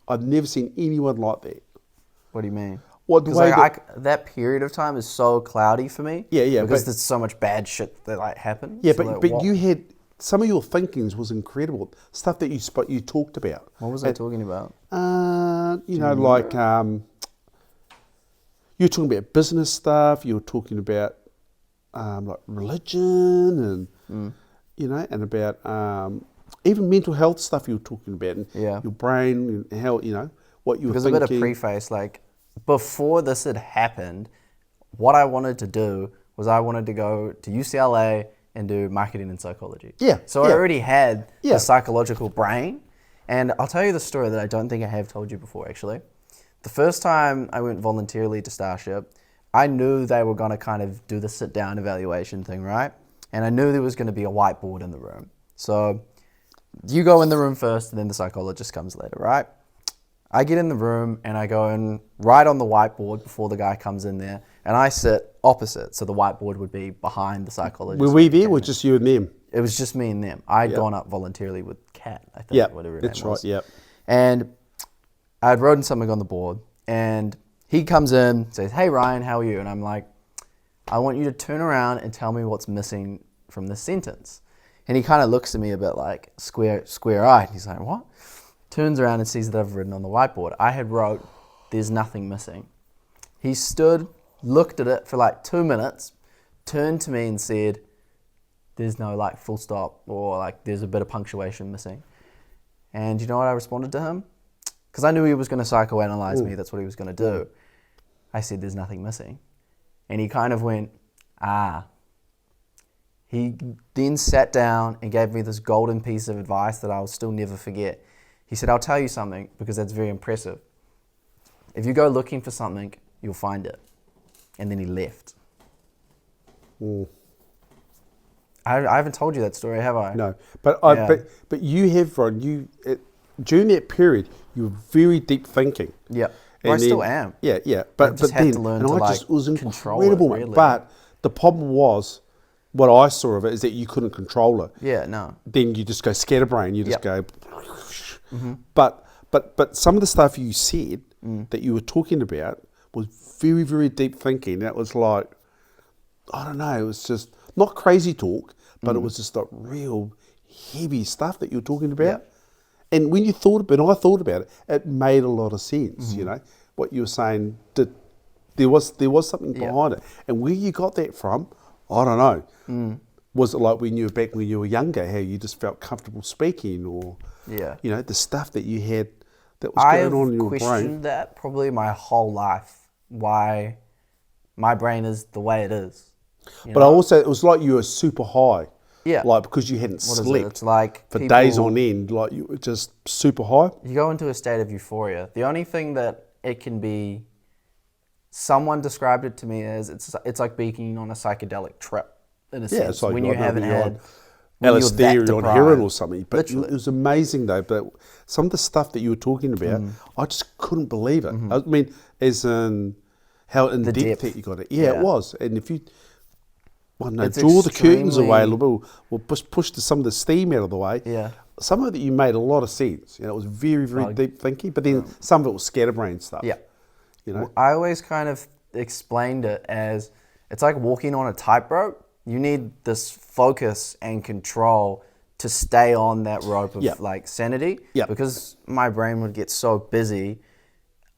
Speaker 1: I've never seen anyone like that.
Speaker 2: What do you mean?
Speaker 1: Well,
Speaker 2: that period of time is so cloudy for me. Because there's so much bad shit that happens.
Speaker 1: Yeah, but you had some of your thinkings was incredible. Stuff that you talked about.
Speaker 2: What was I talking about?
Speaker 1: You're talking about business stuff. You're talking about like religion and and about even mental health stuff. You were talking about and your brain and how what you were thinking.
Speaker 2: Because a bit of preface, like before this had happened, what I wanted to do was I wanted to go to UCLA and do marketing and psychology. So I already had the psychological brain. And I'll tell you the story that I don't think I have told you before, actually. The first time I went voluntarily to Starship, I knew they were going to kind of do the sit-down evaluation thing, right? And I knew there was going to be a whiteboard in the room. So you go in the room first, and then the psychologist comes later, right? I get in the room, and I go and write on the whiteboard before the guy comes in there, and I sit opposite, so the whiteboard would be behind the psychologist.
Speaker 1: Were we there, or just you and them?
Speaker 2: It was just me and them. I'd gone up voluntarily with Kat, I think, whatever her name was.
Speaker 1: That's right,
Speaker 2: And I'd written something on the board, and he comes in, says, "Hey Ryan, how are you?" And I'm like, "I want you to turn around and tell me what's missing from this sentence." And he kind of looks at me a bit like square-eyed. He's like, "What?" Turns around and sees that I've written on the whiteboard. I had wrote, "There's nothing missing." He stood, looked at it for like 2 minutes, turned to me and said, "There's no like full stop or like there's a bit of punctuation missing." And you know what I responded to him? Because I knew he was going to psychoanalyze me. That's what he was going to do. I said, there's nothing missing. And he kind of went, ah. He then sat down and gave me this golden piece of advice that I'll still never forget. He said, I'll tell you something because that's very impressive. If you go looking for something, you'll find it. And then he left.
Speaker 1: Mm.
Speaker 2: I haven't told you that story, have I?
Speaker 1: No, but you have, Ron. During that period, you were very deep thinking.
Speaker 2: Yeah, well, I still am.
Speaker 1: Yeah. But
Speaker 2: just had
Speaker 1: then,
Speaker 2: to learn
Speaker 1: and
Speaker 2: to
Speaker 1: I just, it was
Speaker 2: control
Speaker 1: incredible,
Speaker 2: it, really.
Speaker 1: But the problem was, what I saw of it is that you couldn't control it.
Speaker 2: Yeah, no.
Speaker 1: Then you just go scatterbrain. You just go.
Speaker 2: Mm-hmm.
Speaker 1: But some of the stuff you said that you were talking about was very, very deep thinking. That was like, I don't know, it was just not crazy talk, but it was just like real heavy stuff that you were talking about.
Speaker 2: Yeah.
Speaker 1: And when you thought about it, I thought about it, it made a lot of sense, you know. What you were saying, there was something behind it. And where you got that from, I don't know. Was it like when you were younger, how you just felt comfortable speaking, or you know, the stuff that you had that was going on in your brain?
Speaker 2: I've questioned that probably my whole life, why my brain is the way it is.
Speaker 1: But also, it was like you were super high.
Speaker 2: Yeah.
Speaker 1: Like, because you hadn't
Speaker 2: What is it?
Speaker 1: slept
Speaker 2: It's like
Speaker 1: for days on end, like you were just super high.
Speaker 2: You go into a state of euphoria. The only thing that it can be, someone described it to me as it's like being on a psychedelic trip, in a sense,
Speaker 1: It's like
Speaker 2: when you haven't had
Speaker 1: LSD or on heroin or something. But
Speaker 2: Literally.
Speaker 1: it was amazing though. But some of the stuff that you were talking about, I just couldn't believe it. I mean, as in how in depth that you got it. Yeah, it was. And if you, I don't know, draw the curtains away a little bit, or push some of the steam out of the way.
Speaker 2: Yeah.
Speaker 1: Some of it you made a lot of sense. You know, it was very, very deep thinking. But then some of it was scatterbrain stuff.
Speaker 2: Yeah.
Speaker 1: You know,
Speaker 2: I always kind of explained it as it's like walking on a tightrope. You need this focus and control to stay on that rope of like sanity.
Speaker 1: Yeah.
Speaker 2: Because my brain would get so busy,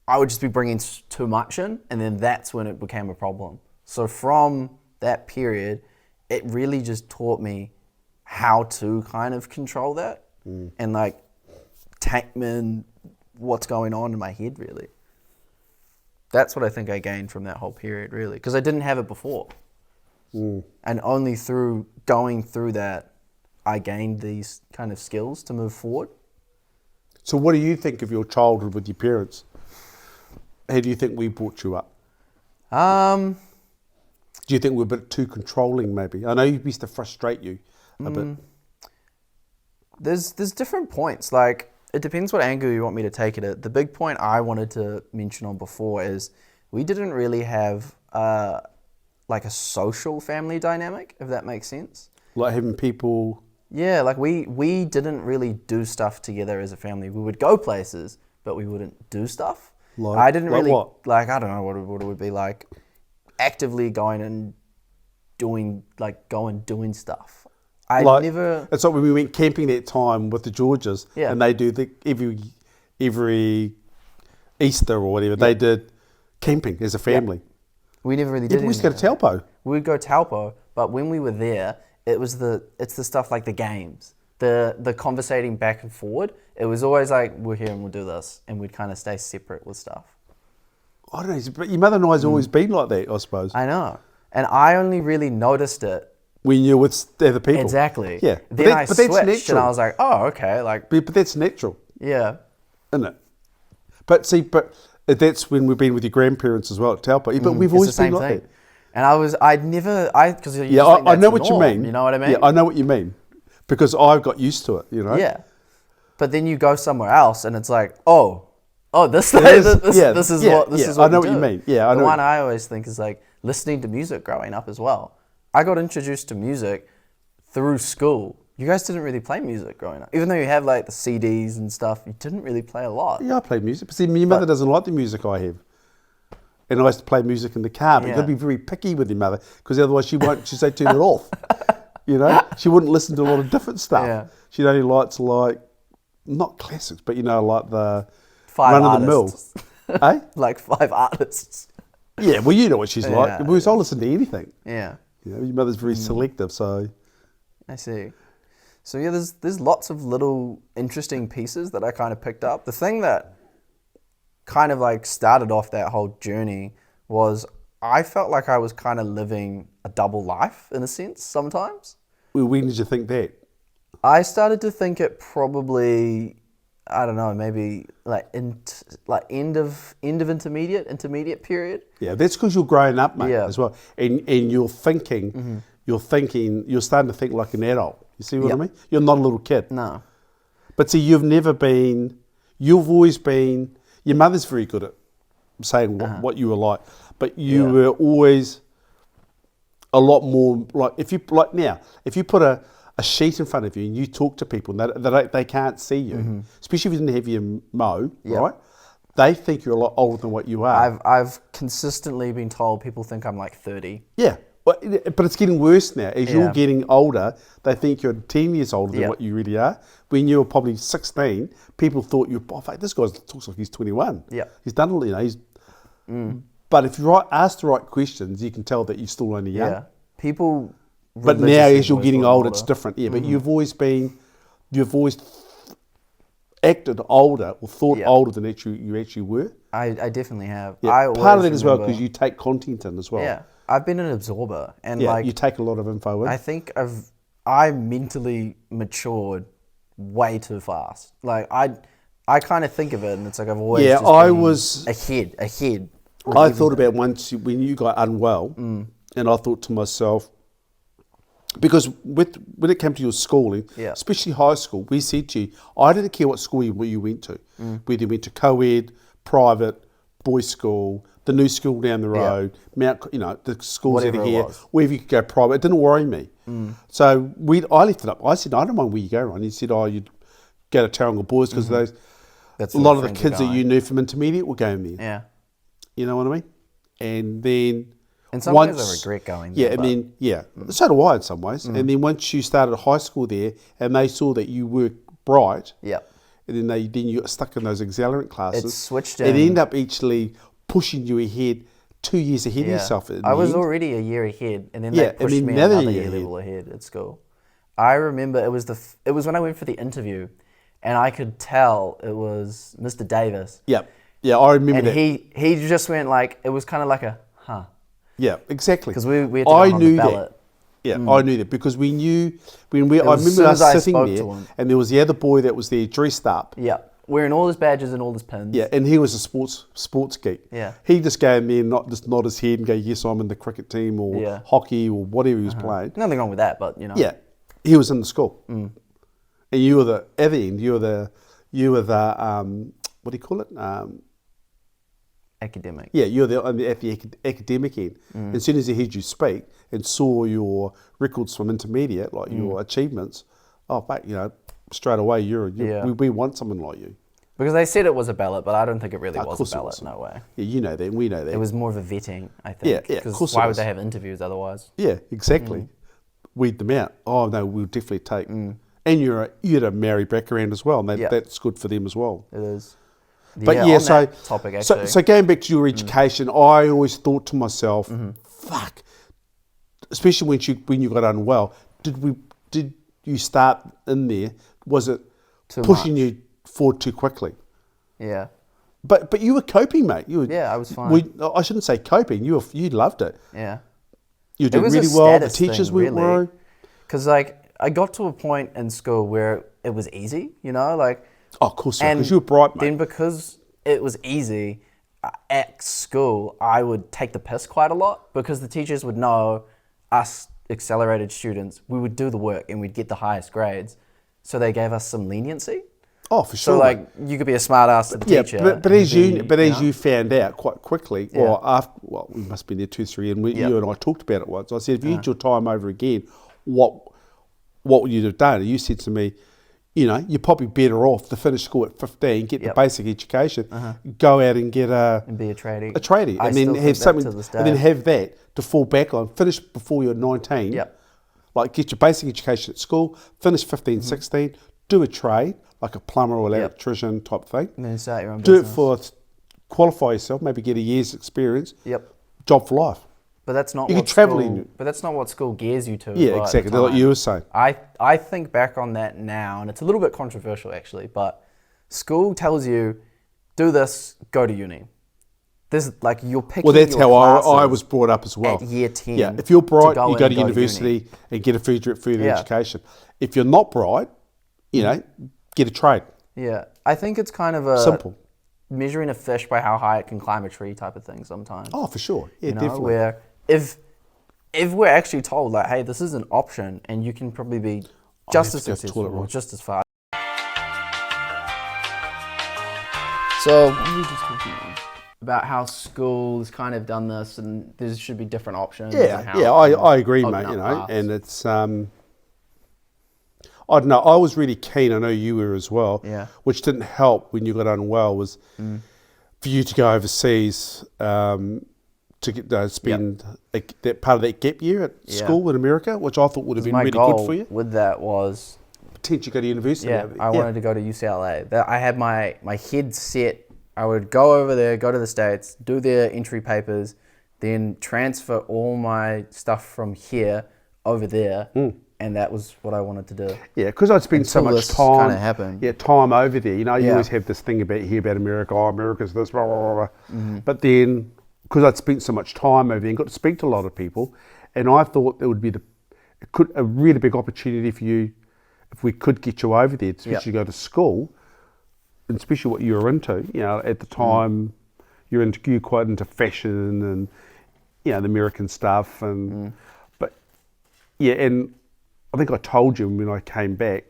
Speaker 2: I would just be bringing too much in, and then that's when it became a problem. So from that period, it really just taught me how to kind of control that and like take in what's going on in my head, really. That's what I think I gained from that whole period, really, because I didn't have it before. And only through going through that, I gained these kind of skills to move forward.
Speaker 1: So what do you think of your childhood with your parents? How do you think we brought you up? Do you think we're a bit too controlling, maybe? I know you used to frustrate you a bit.
Speaker 2: There's different points. Like, it depends what angle you want me to take it at. The big point I wanted to mention on before is we didn't really have like a social family dynamic, if that makes sense.
Speaker 1: Like having people...
Speaker 2: Yeah, like we didn't really do stuff together as a family. We would go places, but we wouldn't do stuff.
Speaker 1: Like,
Speaker 2: I didn't really...
Speaker 1: what?
Speaker 2: Like, I don't know what it would be like. Actively going and doing stuff.
Speaker 1: It's like when we went camping that time with the Georges, and they do every Easter or whatever, they did camping as a family.
Speaker 2: We never really did.
Speaker 1: We used to go to Taupo.
Speaker 2: We would go Taupo, but when we were there, it's the stuff like the games, the conversating back and forward. It was always like, we're here and we'll do this, and we'd kind of stay separate with stuff.
Speaker 1: I don't know, but your mother and I's always been like that, I suppose.
Speaker 2: I know. And I only really noticed it
Speaker 1: when you're with other people.
Speaker 2: Exactly.
Speaker 1: Yeah.
Speaker 2: Then I switched and I was like, oh, okay. Like,
Speaker 1: but that's natural.
Speaker 2: Yeah.
Speaker 1: Isn't it? But that's when we've been with your grandparents as well at Taupo. But we've always been like that.
Speaker 2: And because
Speaker 1: I know what you mean.
Speaker 2: You know what I mean?
Speaker 1: Yeah, I know what you mean. Because I've got used to it, you know?
Speaker 2: Yeah. But then you go somewhere else and it's like, this is what
Speaker 1: I know what you mean. Yeah, I know.
Speaker 2: The one I always think is like listening to music growing up as well. I got introduced to music through school. You guys didn't really play music growing up. Even though you have like the CDs and stuff, you didn't really play a lot.
Speaker 1: Yeah, I played music. But see, your mother doesn't like the music I have. And I used to play music in the car, but you've got to be very picky with your mother because otherwise she'd say turn it off. You know? She wouldn't listen to a lot of different stuff.
Speaker 2: Yeah.
Speaker 1: She only likes like, not classics, but you know, like the
Speaker 2: 5
Speaker 1: run-of-the-mill. Eh?
Speaker 2: Like 5 artists.
Speaker 1: Yeah, well, you know what she's like. Because I'll listen to anything.
Speaker 2: Yeah.
Speaker 1: You know, your mother's very selective, so...
Speaker 2: I see. So yeah, there's lots of little interesting pieces that I kind of picked up. The thing that kind of like started off that whole journey was I felt like I was kind of living a double life in a sense sometimes.
Speaker 1: Well, when did you think that?
Speaker 2: I started to think it probably, I don't know, maybe like end of intermediate period.
Speaker 1: Yeah, that's because you're growing up, mate,
Speaker 2: Yeah.
Speaker 1: as well, and you're thinking, you're starting to think like an adult. You see what I
Speaker 2: Yep.
Speaker 1: mean? You're not a little kid.
Speaker 2: No.
Speaker 1: But see, you've always been. Your mother's very good at saying what you were like, but you were always a lot more like if you put a sheet in front of you and you talk to people and they can't see you, especially if you didn't have your mo, right? They think you're a lot older than what you are.
Speaker 2: I've consistently been told people think I'm like 30.
Speaker 1: Yeah, but it's getting worse now. As you're getting older, they think you're 10 years older than what you really are. When you were probably 16, people thought this guy talks like he's 21.
Speaker 2: Yeah.
Speaker 1: He's done, But if you ask the right questions, you can tell that you're still only young.
Speaker 2: Yeah. People.
Speaker 1: But now,
Speaker 2: religiously
Speaker 1: as you're
Speaker 2: always
Speaker 1: getting
Speaker 2: thought I'm
Speaker 1: older, it's different. Yeah, but you've always acted older or thought older than you actually were.
Speaker 2: I definitely have.
Speaker 1: Yeah.
Speaker 2: I
Speaker 1: Part of
Speaker 2: always
Speaker 1: that as well
Speaker 2: remember-
Speaker 1: because you take content in as well.
Speaker 2: Yeah. I've been an absorber, and
Speaker 1: Yeah,
Speaker 2: like
Speaker 1: you take a lot of info in.
Speaker 2: I think I mentally matured way too fast. Like I kind of think of it, and it's like I've always just
Speaker 1: I
Speaker 2: been
Speaker 1: was
Speaker 2: ahead.
Speaker 1: I thought about once when you got unwell, and I thought to myself, because when it came to your schooling, especially high school, we said to you, I didn't care what school you went to, whether you went to co-ed, private, boys' school, the new school down the road, the schools
Speaker 2: Whatever
Speaker 1: out
Speaker 2: it
Speaker 1: here,
Speaker 2: was.
Speaker 1: wherever you could go private. It didn't worry me. So I left it up. I said, I don't mind where you go, Ryan. He said, you'd go to Tauranga Boys because
Speaker 2: That's
Speaker 1: a
Speaker 2: where
Speaker 1: lot of the
Speaker 2: friends are
Speaker 1: kids that
Speaker 2: going.
Speaker 1: you knew from intermediate were going there.
Speaker 2: Yeah.
Speaker 1: You know what I mean? And then
Speaker 2: In some ways, I regret going there.
Speaker 1: So do I in some ways. And then once you started high school there, and they saw that you were bright, and then you got stuck in those accelerant classes.
Speaker 2: It switched
Speaker 1: It
Speaker 2: in.
Speaker 1: ended up actually pushing you ahead 2 years ahead of yourself.
Speaker 2: I was already a year ahead, and then
Speaker 1: Yeah,
Speaker 2: they pushed
Speaker 1: and then
Speaker 2: me
Speaker 1: another
Speaker 2: another
Speaker 1: year
Speaker 2: year level ahead at school. I remember it was when I went for the interview, and I could tell it was Mr. Davis.
Speaker 1: Yeah, I remember
Speaker 2: And
Speaker 1: that.
Speaker 2: he just went like, it was kind of like a,
Speaker 1: Yeah, exactly.
Speaker 2: because we had to go on the ballot.
Speaker 1: That. Yeah, I knew that because we knew I remember
Speaker 2: as soon
Speaker 1: us
Speaker 2: as I
Speaker 1: sitting
Speaker 2: spoke
Speaker 1: there,
Speaker 2: to him.
Speaker 1: and there was the other boy that was there dressed up.
Speaker 2: Yeah, wearing all his badges and all his pins.
Speaker 1: Yeah, and he was a sports geek.
Speaker 2: Yeah.
Speaker 1: He just go in there and just nod his head and go, yes, I'm in the cricket team or hockey or whatever he was playing.
Speaker 2: Nothing wrong with that, but
Speaker 1: Yeah, he was in the school. And you were the, at the end, you were the, what do you call it?
Speaker 2: academic.
Speaker 1: Yeah, you're at the academic end. And as soon as he heard you speak and saw your records from intermediate, like your achievements, straight away, we want someone like you.
Speaker 2: Because they said it was a ballot, but I don't think it really
Speaker 1: Of
Speaker 2: was
Speaker 1: course
Speaker 2: a
Speaker 1: it
Speaker 2: ballot.
Speaker 1: wasn't.
Speaker 2: No way.
Speaker 1: Yeah, you know that, and we know that.
Speaker 2: It was more of a vetting, I think.
Speaker 1: Yeah, of
Speaker 2: Because
Speaker 1: course it
Speaker 2: why would
Speaker 1: was.
Speaker 2: they have interviews otherwise?
Speaker 1: Yeah, exactly. Weed them out. Oh no, we'll definitely take. And you had a Maori background as well, and that's good for them as well.
Speaker 2: It is.
Speaker 1: But
Speaker 2: on that topic, actually.
Speaker 1: so going back to your education, I always thought to myself, fuck. Especially when you got unwell, did you start in there? Was it pushing you forward too quickly?
Speaker 2: Yeah.
Speaker 1: But you were coping, mate.
Speaker 2: I was fine.
Speaker 1: I shouldn't say coping. You loved it.
Speaker 2: Yeah.
Speaker 1: You were
Speaker 2: It
Speaker 1: doing
Speaker 2: was a
Speaker 1: really well. The
Speaker 2: status
Speaker 1: teachers
Speaker 2: thing,
Speaker 1: weren't
Speaker 2: really.
Speaker 1: worried.
Speaker 2: Because I got to a point in school where it was easy,
Speaker 1: Oh, of course, because you were bright, mate.
Speaker 2: Then because it was easy at school, I would take the piss quite a lot because the teachers would know us accelerated students, we would do the work and we'd get the highest grades. So they gave us some leniency.
Speaker 1: Oh, for sure.
Speaker 2: So
Speaker 1: mate.
Speaker 2: you could be a smart ass to the teacher.
Speaker 1: but as you found out quite quickly,
Speaker 2: Yeah.
Speaker 1: or after, we must have been there 2-3, and you and I talked about it once. I said, if you had your time over again, what would you have done? And you said to me, you're probably better off to finish school at 15, get the basic education, go out and get
Speaker 2: and be a tradie.
Speaker 1: And then have something, and then have that to fall back on. Finish before you're 19.
Speaker 2: Yep.
Speaker 1: Like get your basic education at school, finish 15, 16, do a trade, like a plumber or electrician type thing.
Speaker 2: And then start your own
Speaker 1: Do
Speaker 2: business.
Speaker 1: qualify yourself, maybe get a year's experience.
Speaker 2: Yep.
Speaker 1: Job for life.
Speaker 2: But that's not
Speaker 1: You
Speaker 2: what
Speaker 1: could travel
Speaker 2: school,
Speaker 1: in.
Speaker 2: But that's not what school gears you to.
Speaker 1: Yeah,
Speaker 2: at the
Speaker 1: exactly.
Speaker 2: time.
Speaker 1: Like you were saying.
Speaker 2: I think back on that now, and it's a little bit controversial actually, but school tells you, do this, go to uni. there's like you're picking.
Speaker 1: Well, that's
Speaker 2: your
Speaker 1: how I
Speaker 2: classes
Speaker 1: was brought up as well.
Speaker 2: at year 10.
Speaker 1: Yeah, if you're bright,
Speaker 2: go
Speaker 1: you
Speaker 2: in
Speaker 1: go
Speaker 2: and
Speaker 1: to university and get a further
Speaker 2: Yeah.
Speaker 1: education. If you're not bright, get a trade.
Speaker 2: Yeah, I think it's kind of a
Speaker 1: Simple.
Speaker 2: measuring a fish by how high it can climb a tree type of thing sometimes.
Speaker 1: Oh, for sure. Yeah,
Speaker 2: you know,
Speaker 1: definitely.
Speaker 2: where if we're actually told like, hey, this is an option and you can probably be just as
Speaker 1: have to go to the toilet,
Speaker 2: successful or
Speaker 1: right?
Speaker 2: just as fast. So what were we just talking about how schools kind of done this and there should be different options. and how
Speaker 1: I agree,
Speaker 2: open
Speaker 1: mate.
Speaker 2: up paths.
Speaker 1: And it's I don't know. I was really keen. I know you were as well.
Speaker 2: Yeah.
Speaker 1: Which didn't help when you got unwell was for you to go overseas to get spend that part of that gap year at school in America, which I thought would have been
Speaker 2: My
Speaker 1: really
Speaker 2: goal
Speaker 1: good for you.
Speaker 2: with that was
Speaker 1: Potentially go to university.
Speaker 2: Yeah,
Speaker 1: over there.
Speaker 2: I wanted to go to UCLA. I had my head set. I would go over there, go to the States, do their entry papers, then transfer all my stuff from here over there, and that was what I wanted to do.
Speaker 1: Yeah, because I'd spent so
Speaker 2: Until
Speaker 1: much
Speaker 2: this
Speaker 1: time.
Speaker 2: kinda happened.
Speaker 1: Yeah, time over there. You
Speaker 2: Yeah.
Speaker 1: always have this thing about America. Oh, America's this, blah blah blah. But then, because I'd spent so much time over there and got to speak to a lot of people, and I thought it would be a really big opportunity for you if we could get you over there, especially go to school, and especially what you were into. At the time, you're quite into fashion and the American stuff, and but yeah, and I think I told you when I came back.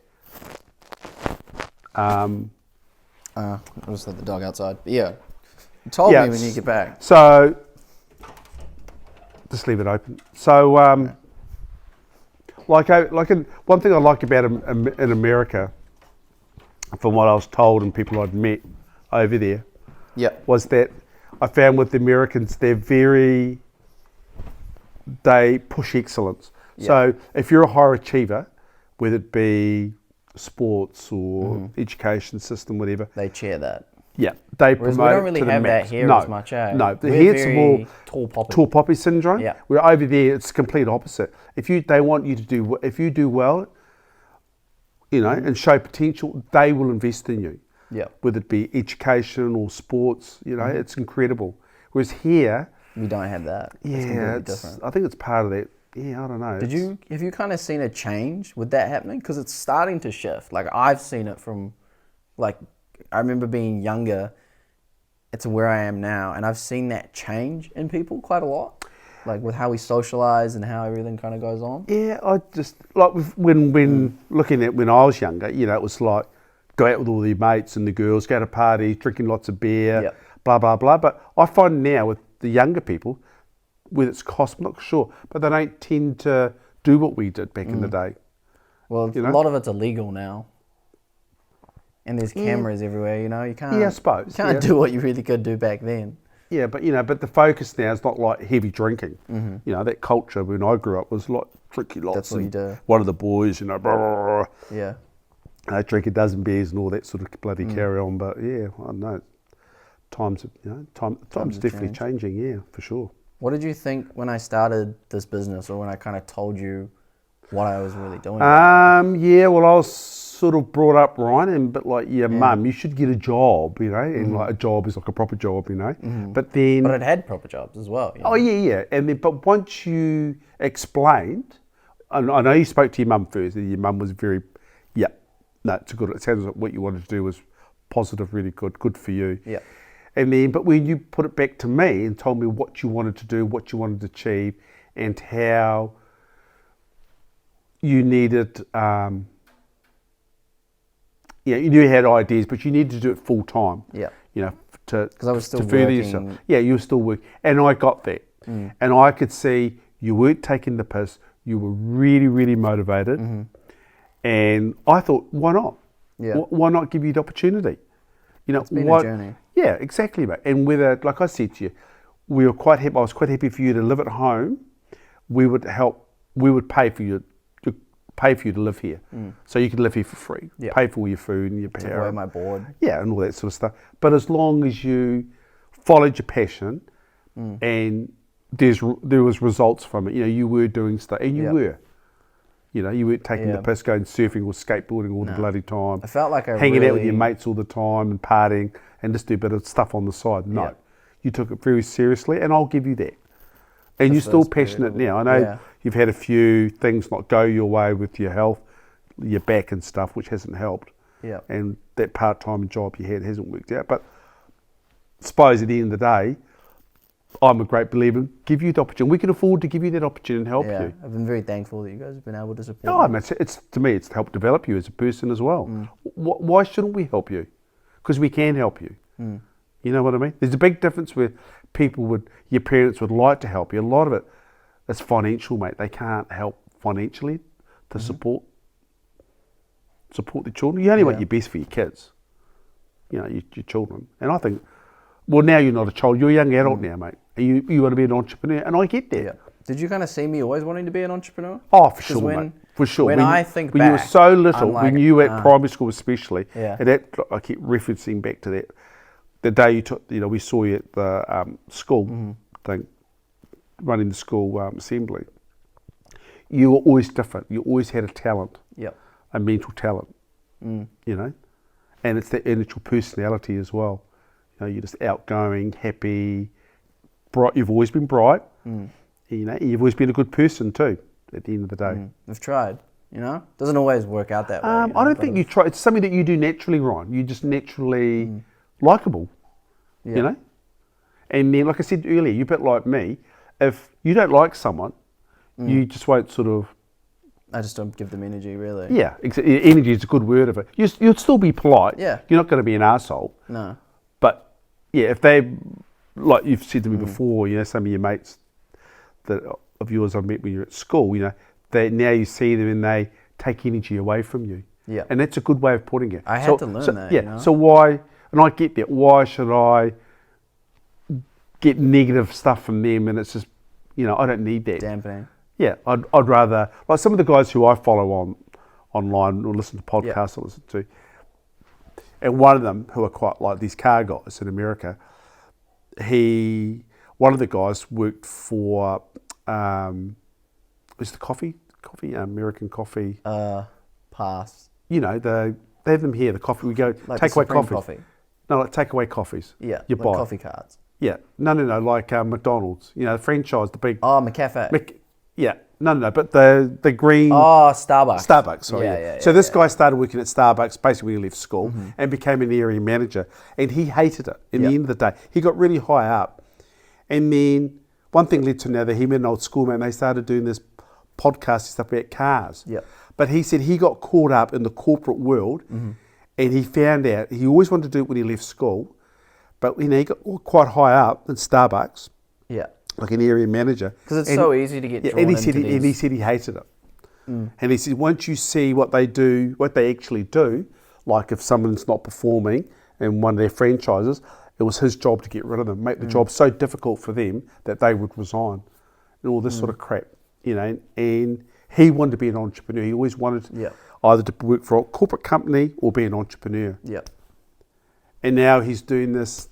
Speaker 2: I just let the dog outside. But yeah, you told me when you get back.
Speaker 1: So just leave it open. So one thing I like about in America, from what I was told and people I'd met over there, was that I found with the Americans they push excellence. So if you're a higher achiever, whether it be sports or education system, whatever,
Speaker 2: They chair that.
Speaker 1: yeah, they
Speaker 2: Whereas
Speaker 1: promote
Speaker 2: we don't really
Speaker 1: to the
Speaker 2: have
Speaker 1: max.
Speaker 2: that here
Speaker 1: No,
Speaker 2: as much, eh?
Speaker 1: No,
Speaker 2: We're
Speaker 1: here it's
Speaker 2: very
Speaker 1: more
Speaker 2: tall poppy.
Speaker 1: tall poppy syndrome.
Speaker 2: Yeah.
Speaker 1: Where over there it's complete opposite. If you do well, and show potential, they will invest in you.
Speaker 2: Yeah.
Speaker 1: Whether it be education or sports, it's incredible. Whereas here,
Speaker 2: We don't have that. It's completely different.
Speaker 1: I think it's part of that. Yeah, I don't know.
Speaker 2: Have you kind of seen a change with that happening? Because it's starting to shift. Like I've seen it from, like I remember being younger, to where I am now, and I've seen that change in people quite a lot. Like with how we socialize and how everything kind of goes on.
Speaker 1: Yeah, I just like when looking at when I was younger, it was like go out with all your mates and the girls, go to parties, drinking lots of beer, blah blah blah. But I find now with the younger people, with its cost, I'm not sure, but they don't tend to do what we did back in the day.
Speaker 2: Well, a lot of it's illegal now, and there's cameras everywhere. You can't.
Speaker 1: Yeah, I suppose.
Speaker 2: You can't do what you really could do back then.
Speaker 1: Yeah, but but the focus now is not like heavy drinking. That culture when I grew up was like drinking lots.
Speaker 2: That's what you do.
Speaker 1: One of the boys, blah, blah, blah,
Speaker 2: Yeah.
Speaker 1: drink a dozen beers and all that sort of bloody carry on. But yeah, I don't know. Times definitely changing. Yeah, for sure.
Speaker 2: What did you think when I started this business, or when I kind of told you what I was really doing?
Speaker 1: Yeah, well, I was sort of brought up, Ryan, but like your mum, you should get a job, and like a job is like a proper job, But then,
Speaker 2: But it had proper jobs as well.
Speaker 1: oh yeah, and then but once you explained, I know you spoke to your mum first, and your mum was very, it's a good. It sounds like what you wanted to do was positive, really good for you.
Speaker 2: Yeah.
Speaker 1: And then, but when you put it back to me and told me what you wanted to do, what you wanted to achieve, and how you needed, you knew you had ideas, but you needed to do it full time.
Speaker 2: Yeah.
Speaker 1: Because
Speaker 2: I was still
Speaker 1: further
Speaker 2: working.
Speaker 1: yourself. Yeah, you were still working, and I got that, and I could see you weren't taking the piss. You were really, really motivated, and I thought, why not?
Speaker 2: Yeah.
Speaker 1: Why not give you the opportunity?
Speaker 2: It's been a journey.
Speaker 1: Yeah, exactly, mate. And whether, like I said to you, we were quite happy. I was quite happy for you to live at home. We would pay for you to live here, so you could live here for free.
Speaker 2: Yeah.
Speaker 1: Pay for all your food and your
Speaker 2: Took
Speaker 1: power.
Speaker 2: away my board.
Speaker 1: Yeah, and all that sort of stuff. But as long as you followed your passion, and there was results from it. You were doing stuff, and you were. You weren't taking the piss, going surfing or skateboarding all the bloody time.
Speaker 2: I felt like
Speaker 1: hanging out with your mates all the time and partying and just do a bit of stuff on the side. No, you took it very seriously, and I'll give you that. And you're still passionate now. I know you've had a few things not go your way with your health, your back and stuff, which hasn't helped.
Speaker 2: Yeah.
Speaker 1: And that part-time job you had hasn't worked out. But I suppose at the end of the day, I'm a great believer. Give you the opportunity. We can afford to give you that opportunity and help you.
Speaker 2: I've been very thankful that you guys have been able to support me.
Speaker 1: No, it's to me, it's to help develop you as a person as well. Why shouldn't we help you? Because we can help you. You know what I mean? There's a big difference where your parents would like to help you. A lot of it is financial, mate. They can't help financially to support the children. You only want your best for your kids, your children. And I think, well, now you're not a child, you're a young adult now, mate. And you want to be an entrepreneur, and I get that.
Speaker 2: Yeah. Did you kind of see me always wanting to be an entrepreneur?
Speaker 1: Oh, for sure, mate. For sure.
Speaker 2: When I think back,
Speaker 1: when you were so little,
Speaker 2: like,
Speaker 1: when you were at primary school especially,
Speaker 2: Yeah.
Speaker 1: and that, I keep referencing back to that, the day you took, we saw you at the school thing, running the school assembly. You were always different. You always had a talent, a mental talent, and it's your personality as well. You're just outgoing, happy, bright. You've always been bright. You've always been a good person too. At the end of the day,
Speaker 2: I've tried. Doesn't always work out that way.
Speaker 1: I don't think you try. It's something that you do naturally, Ryan. You're just naturally likable. And then, like I said earlier, you're a bit like me. If you don't like someone, you just won't sort of.
Speaker 2: I just don't give them energy, really.
Speaker 1: Yeah, energy is a good word of it. You'll still be polite.
Speaker 2: Yeah.
Speaker 1: You're not going to be an arsehole.
Speaker 2: No.
Speaker 1: But yeah, if they, like you've said to me before, some of your mates of yours I've met when you're at school, they now you see them and they take energy away from you.
Speaker 2: Yeah.
Speaker 1: And that's a good way of putting it.
Speaker 2: I had to learn that.
Speaker 1: Yeah. So why? And I get that. Why should I get negative stuff from them? And it's just, I don't need that.
Speaker 2: Dampening.
Speaker 1: Yeah. I'd rather, like some of the guys who I follow online or listen to podcasts I listen to, and one of them who are quite like these car guys in America, one of the guys worked for, was the coffee, American coffee.
Speaker 2: Pass.
Speaker 1: They have them here, the coffee, we go,
Speaker 2: Like
Speaker 1: take away
Speaker 2: Supreme
Speaker 1: coffee. No, like take away coffees.
Speaker 2: Yeah,
Speaker 1: You
Speaker 2: like
Speaker 1: buy.
Speaker 2: coffee cards.
Speaker 1: Yeah. No, like McDonald's, the franchise, the big.
Speaker 2: Oh, McCafe.
Speaker 1: Yeah. No, but the green.
Speaker 2: Oh, Starbucks.
Speaker 1: Starbucks, sorry.
Speaker 2: Yeah.
Speaker 1: So this guy started working at Starbucks basically when he left school and became an area manager. And he hated it in the end of the day. He got really high up. And then one thing led to another. He met an old schoolmate and they started doing this podcast and stuff about cars.
Speaker 2: Yep.
Speaker 1: But he said he got caught up in the corporate world and he found out, he always wanted to do it when he left school, but he got quite high up in Starbucks.
Speaker 2: Yeah.
Speaker 1: Like an area manager.
Speaker 2: Because it's so easy to get drawn
Speaker 1: and he
Speaker 2: into
Speaker 1: said,
Speaker 2: these.
Speaker 1: And he said he hated it. And he said, once you see what they do, what they actually do, like if someone's not performing in one of their franchises, it was his job to get rid of them, make the job so difficult for them that they would resign and all this sort of crap, and he wanted to be an entrepreneur. He always wanted either to work for a corporate company or be an entrepreneur.
Speaker 2: Yeah.
Speaker 1: And now he's doing this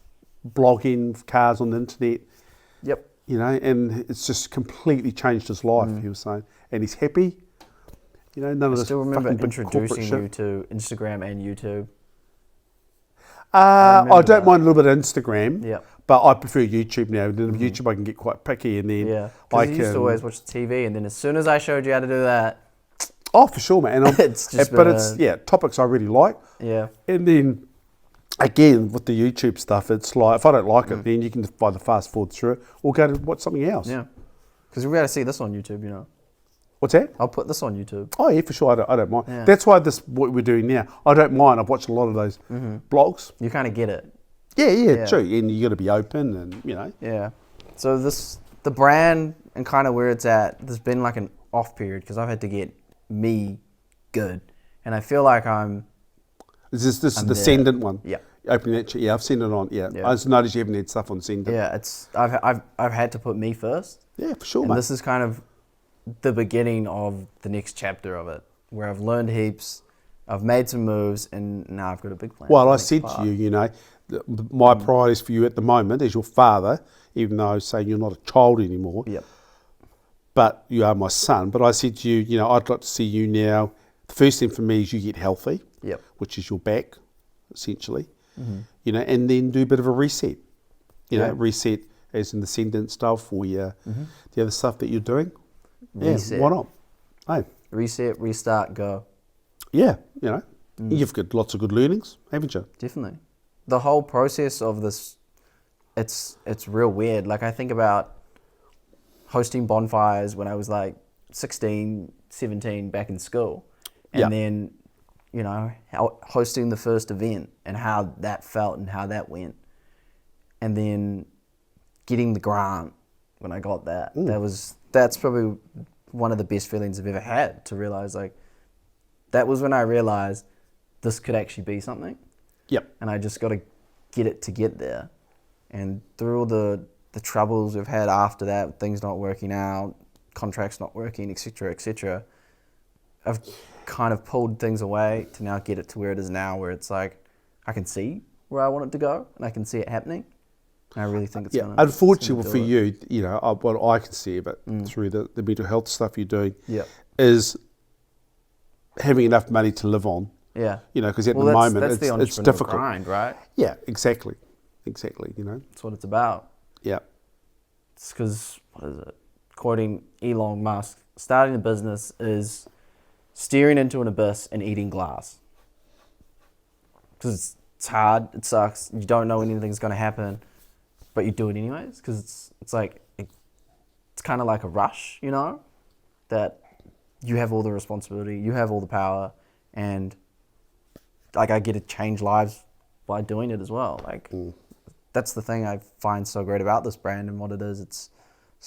Speaker 1: blogging cars on the internet.
Speaker 2: Yep.
Speaker 1: And it's just completely changed his life, he was saying. And he's happy. None of
Speaker 2: I
Speaker 1: this
Speaker 2: still remember
Speaker 1: fucking big corporate
Speaker 2: introducing you
Speaker 1: shit.
Speaker 2: to Instagram and YouTube.
Speaker 1: I don't mind a little bit of Instagram,
Speaker 2: Yep.
Speaker 1: but I prefer YouTube now. And then YouTube I can get quite picky, and then
Speaker 2: Yeah.
Speaker 1: I
Speaker 2: Because you
Speaker 1: can.
Speaker 2: used to always watch TV, and then as soon as I showed you how to do that,
Speaker 1: Oh, for sure, man. And
Speaker 2: It's just
Speaker 1: but
Speaker 2: been
Speaker 1: it's topics I really like.
Speaker 2: yeah.
Speaker 1: And then again with the YouTube stuff, it's like if I don't like it, then you can just either fast forward through it or go to watch something else.
Speaker 2: Yeah. Because we're going to see this on YouTube,
Speaker 1: What's that?
Speaker 2: I'll put this on YouTube.
Speaker 1: Oh yeah, for sure. I don't mind.
Speaker 2: Yeah.
Speaker 1: That's why what we're doing now. I don't mind. I've watched a lot of those blogs.
Speaker 2: You kind of get it.
Speaker 1: Yeah, true. And you got to be open, and
Speaker 2: Yeah. So the brand and kind of where it's at, there's been like an off period because I've had to get me good. And I feel like
Speaker 1: Is this the
Speaker 2: there.
Speaker 1: Sendent one?
Speaker 2: Yeah.
Speaker 1: Opening that. Yeah, I've seen it on. Yeah.
Speaker 2: Yeah.
Speaker 1: I just noticed you haven't had stuff on Sendent.
Speaker 2: Yeah, I've had to put me first.
Speaker 1: Yeah, for sure,
Speaker 2: And
Speaker 1: mate.
Speaker 2: this is kind of the beginning of the next chapter of it, where I've learned heaps, I've made some moves, and now I've got a big plan.
Speaker 1: Well,
Speaker 2: for the
Speaker 1: I
Speaker 2: next
Speaker 1: said
Speaker 2: part.
Speaker 1: to you, my priorities for you at the moment as your father, even though I was saying you're not a child anymore,
Speaker 2: Yep.
Speaker 1: but you are my son. But I said to you, I'd like to see you now. The first thing for me is you get healthy,
Speaker 2: Yep.
Speaker 1: which is your back, essentially, and then do a bit of a reset. You know, reset as in the sentence stuff or the other stuff that you're doing.
Speaker 2: Reset.
Speaker 1: Yeah, why not? Hey.
Speaker 2: Reset, restart, go.
Speaker 1: Yeah, you know, you've got lots of good learnings, haven't you?
Speaker 2: Definitely. The whole process of this, it's real weird. Like, I think about hosting bonfires when I was like 16, 17 back in school. And then, you know, hosting the first event and how that felt and how that went. And then getting the grant when I got that. That's probably one of the best feelings I've ever had, to realize, like, that was when I realized this could actually be something.
Speaker 1: Yep.
Speaker 2: And I just got to get it to get there. And through all the troubles we've had after that, things not working out, contracts not working, etc., I've kind of pulled things away to now get it to where it is now, where it's like I can see where I want it to go and I can see it happening. And I really think it's going to.
Speaker 1: Unfortunately for you, you know, what I can see of it through the mental health stuff you're doing is having enough money to live on.
Speaker 2: Yeah.
Speaker 1: You know, because at the moment it's difficult.
Speaker 2: Grind, right?
Speaker 1: Yeah, exactly, you know.
Speaker 2: That's what it's about.
Speaker 1: Yeah.
Speaker 2: It's because, what is it? Quoting Elon Musk, starting a business is staring into an abyss and eating glass. Because it's hard, it sucks, you don't know when anything's going to happen, but you do it anyways, because it's like, it's kind of like a rush, you know, that you have all the responsibility, you have all the power, and like I get to change lives by doing it as well. Like that's the thing I find so great about this brand and what it is. It's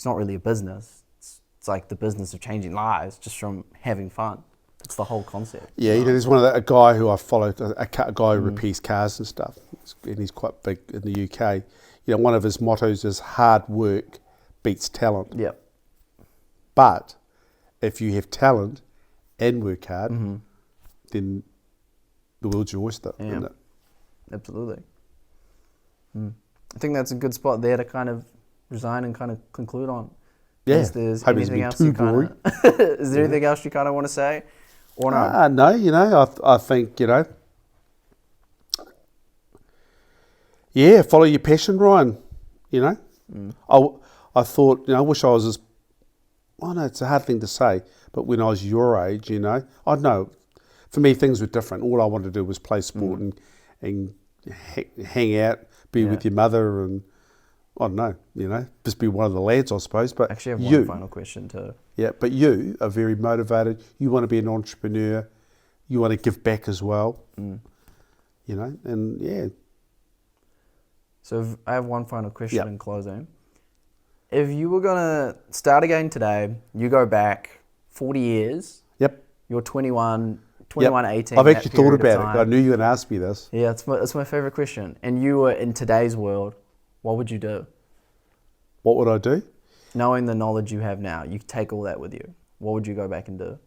Speaker 2: not really a business. It's like the business of changing lives just from having fun. It's the whole concept.
Speaker 1: Yeah, you know, there's a guy who I followed, a guy who repairs cars and stuff, and he's quite big in the UK. You know, one of his mottos is hard work beats talent.
Speaker 2: Yep.
Speaker 1: But if you have talent and work hard, then the world's your oyster, isn't it?
Speaker 2: Absolutely. I think that's a good spot there to kind of resign and kind of conclude on.
Speaker 1: Yeah.
Speaker 2: Is there
Speaker 1: Hope
Speaker 2: anything
Speaker 1: it's
Speaker 2: else
Speaker 1: been
Speaker 2: you
Speaker 1: too
Speaker 2: kind
Speaker 1: boring.
Speaker 2: of? Is there anything else you kind of want to say, or no?
Speaker 1: No, you know, I think, you know, yeah, follow your passion, Ryan. You know, I thought, you know, I wish I was as. I know it's a hard thing to say, but when I was your age, you know, I don't know. For me, things were different. All I wanted to do was play sport and hang out, be with your mother, and I don't know, you know, just be one of the lads, I suppose. But
Speaker 2: actually, I have one final question too.
Speaker 1: Yeah, but you are very motivated. You want to be an entrepreneur. You want to give back as well. You know, and yeah.
Speaker 2: So I have one final question in closing. If you were going to start again today, you go back 40 years.
Speaker 1: Yep.
Speaker 2: You're 21, 18.
Speaker 1: I've actually thought about it. I knew you were going to ask me this.
Speaker 2: Yeah, it's my favorite question. And you were in today's world, what would you do?
Speaker 1: What would I do?
Speaker 2: Knowing the knowledge you have now, you take all that with you. What would you go back and do?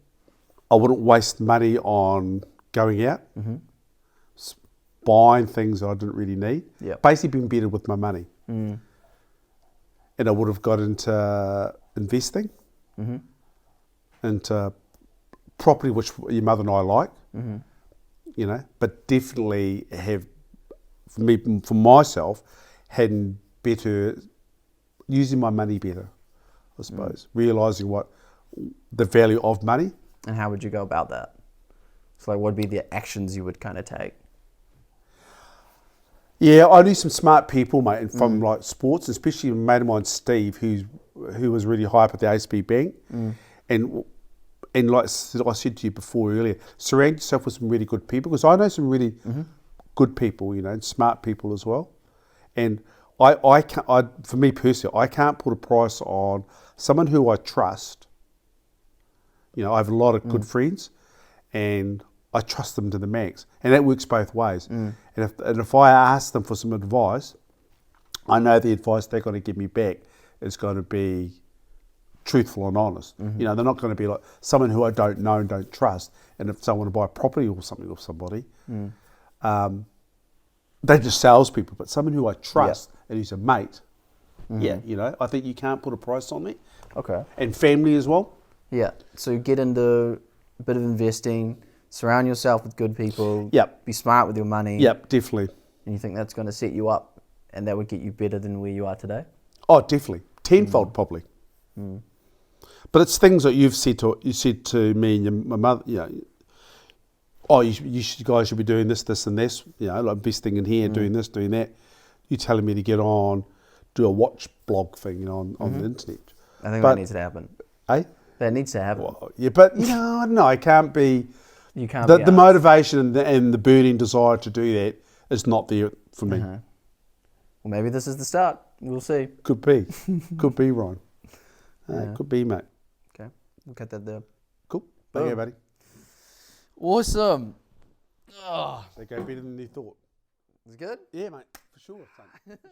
Speaker 1: I wouldn't waste money on going out, buying things that I didn't really need.
Speaker 2: Yep.
Speaker 1: Basically being better with my money. And I would have got into investing, into property, which your mother and I like, you know, but definitely have, for myself, had better, using my money better, I suppose, realising what the value of money.
Speaker 2: And how would you go about that? So like, what would be the actions you would kind of take?
Speaker 1: Yeah, I knew some smart people, mate, from like sports, especially a mate of mine, Steve, who was really high up at the ASB Bank. And like I said to you before earlier, surround yourself with some really good people, because I know some really good people, you know, and smart people as well. And I can't, for me personally, I can't put a price on someone who I trust. You know, I have a lot of good friends, and I trust them to the max, and that works both ways. And if I ask them for some advice, I know the advice they're going to give me back is going to be truthful and honest. You know, they're not going to be like someone who I don't know and don't trust. And if someone to buy property or something with somebody, they're just salespeople. But someone who I trust and who's a mate, you know, I think you can't put a price on that.
Speaker 2: Okay.
Speaker 1: And family as well.
Speaker 2: Yeah. So get into a bit of investing. Surround yourself with good people.
Speaker 1: Yep.
Speaker 2: Be smart with your money.
Speaker 1: Yep, definitely.
Speaker 2: And you think that's going to set you up and that would get you better than where you are today?
Speaker 1: Oh, definitely. Tenfold, probably. But it's things that you said to me and my mother, oh, you guys should be doing this, and this, like investing in here, doing this, doing that. You telling me to get on, do a watch blog thing, on the internet.
Speaker 2: I think that needs to happen.
Speaker 1: Eh?
Speaker 2: That needs to happen.
Speaker 1: Well, yeah, but I don't know. I can't be.
Speaker 2: You can't.
Speaker 1: The motivation and the burning desire to do that is not there for me.
Speaker 2: Well, maybe this is the start. We'll see.
Speaker 1: Could be, Ryan. Could be, mate.
Speaker 2: Okay, we'll cut that there.
Speaker 1: Cool. Thank you, buddy.
Speaker 2: Awesome.
Speaker 1: They go better than you thought.
Speaker 2: Is it good?
Speaker 1: Yeah, mate, for sure. Son. For sure.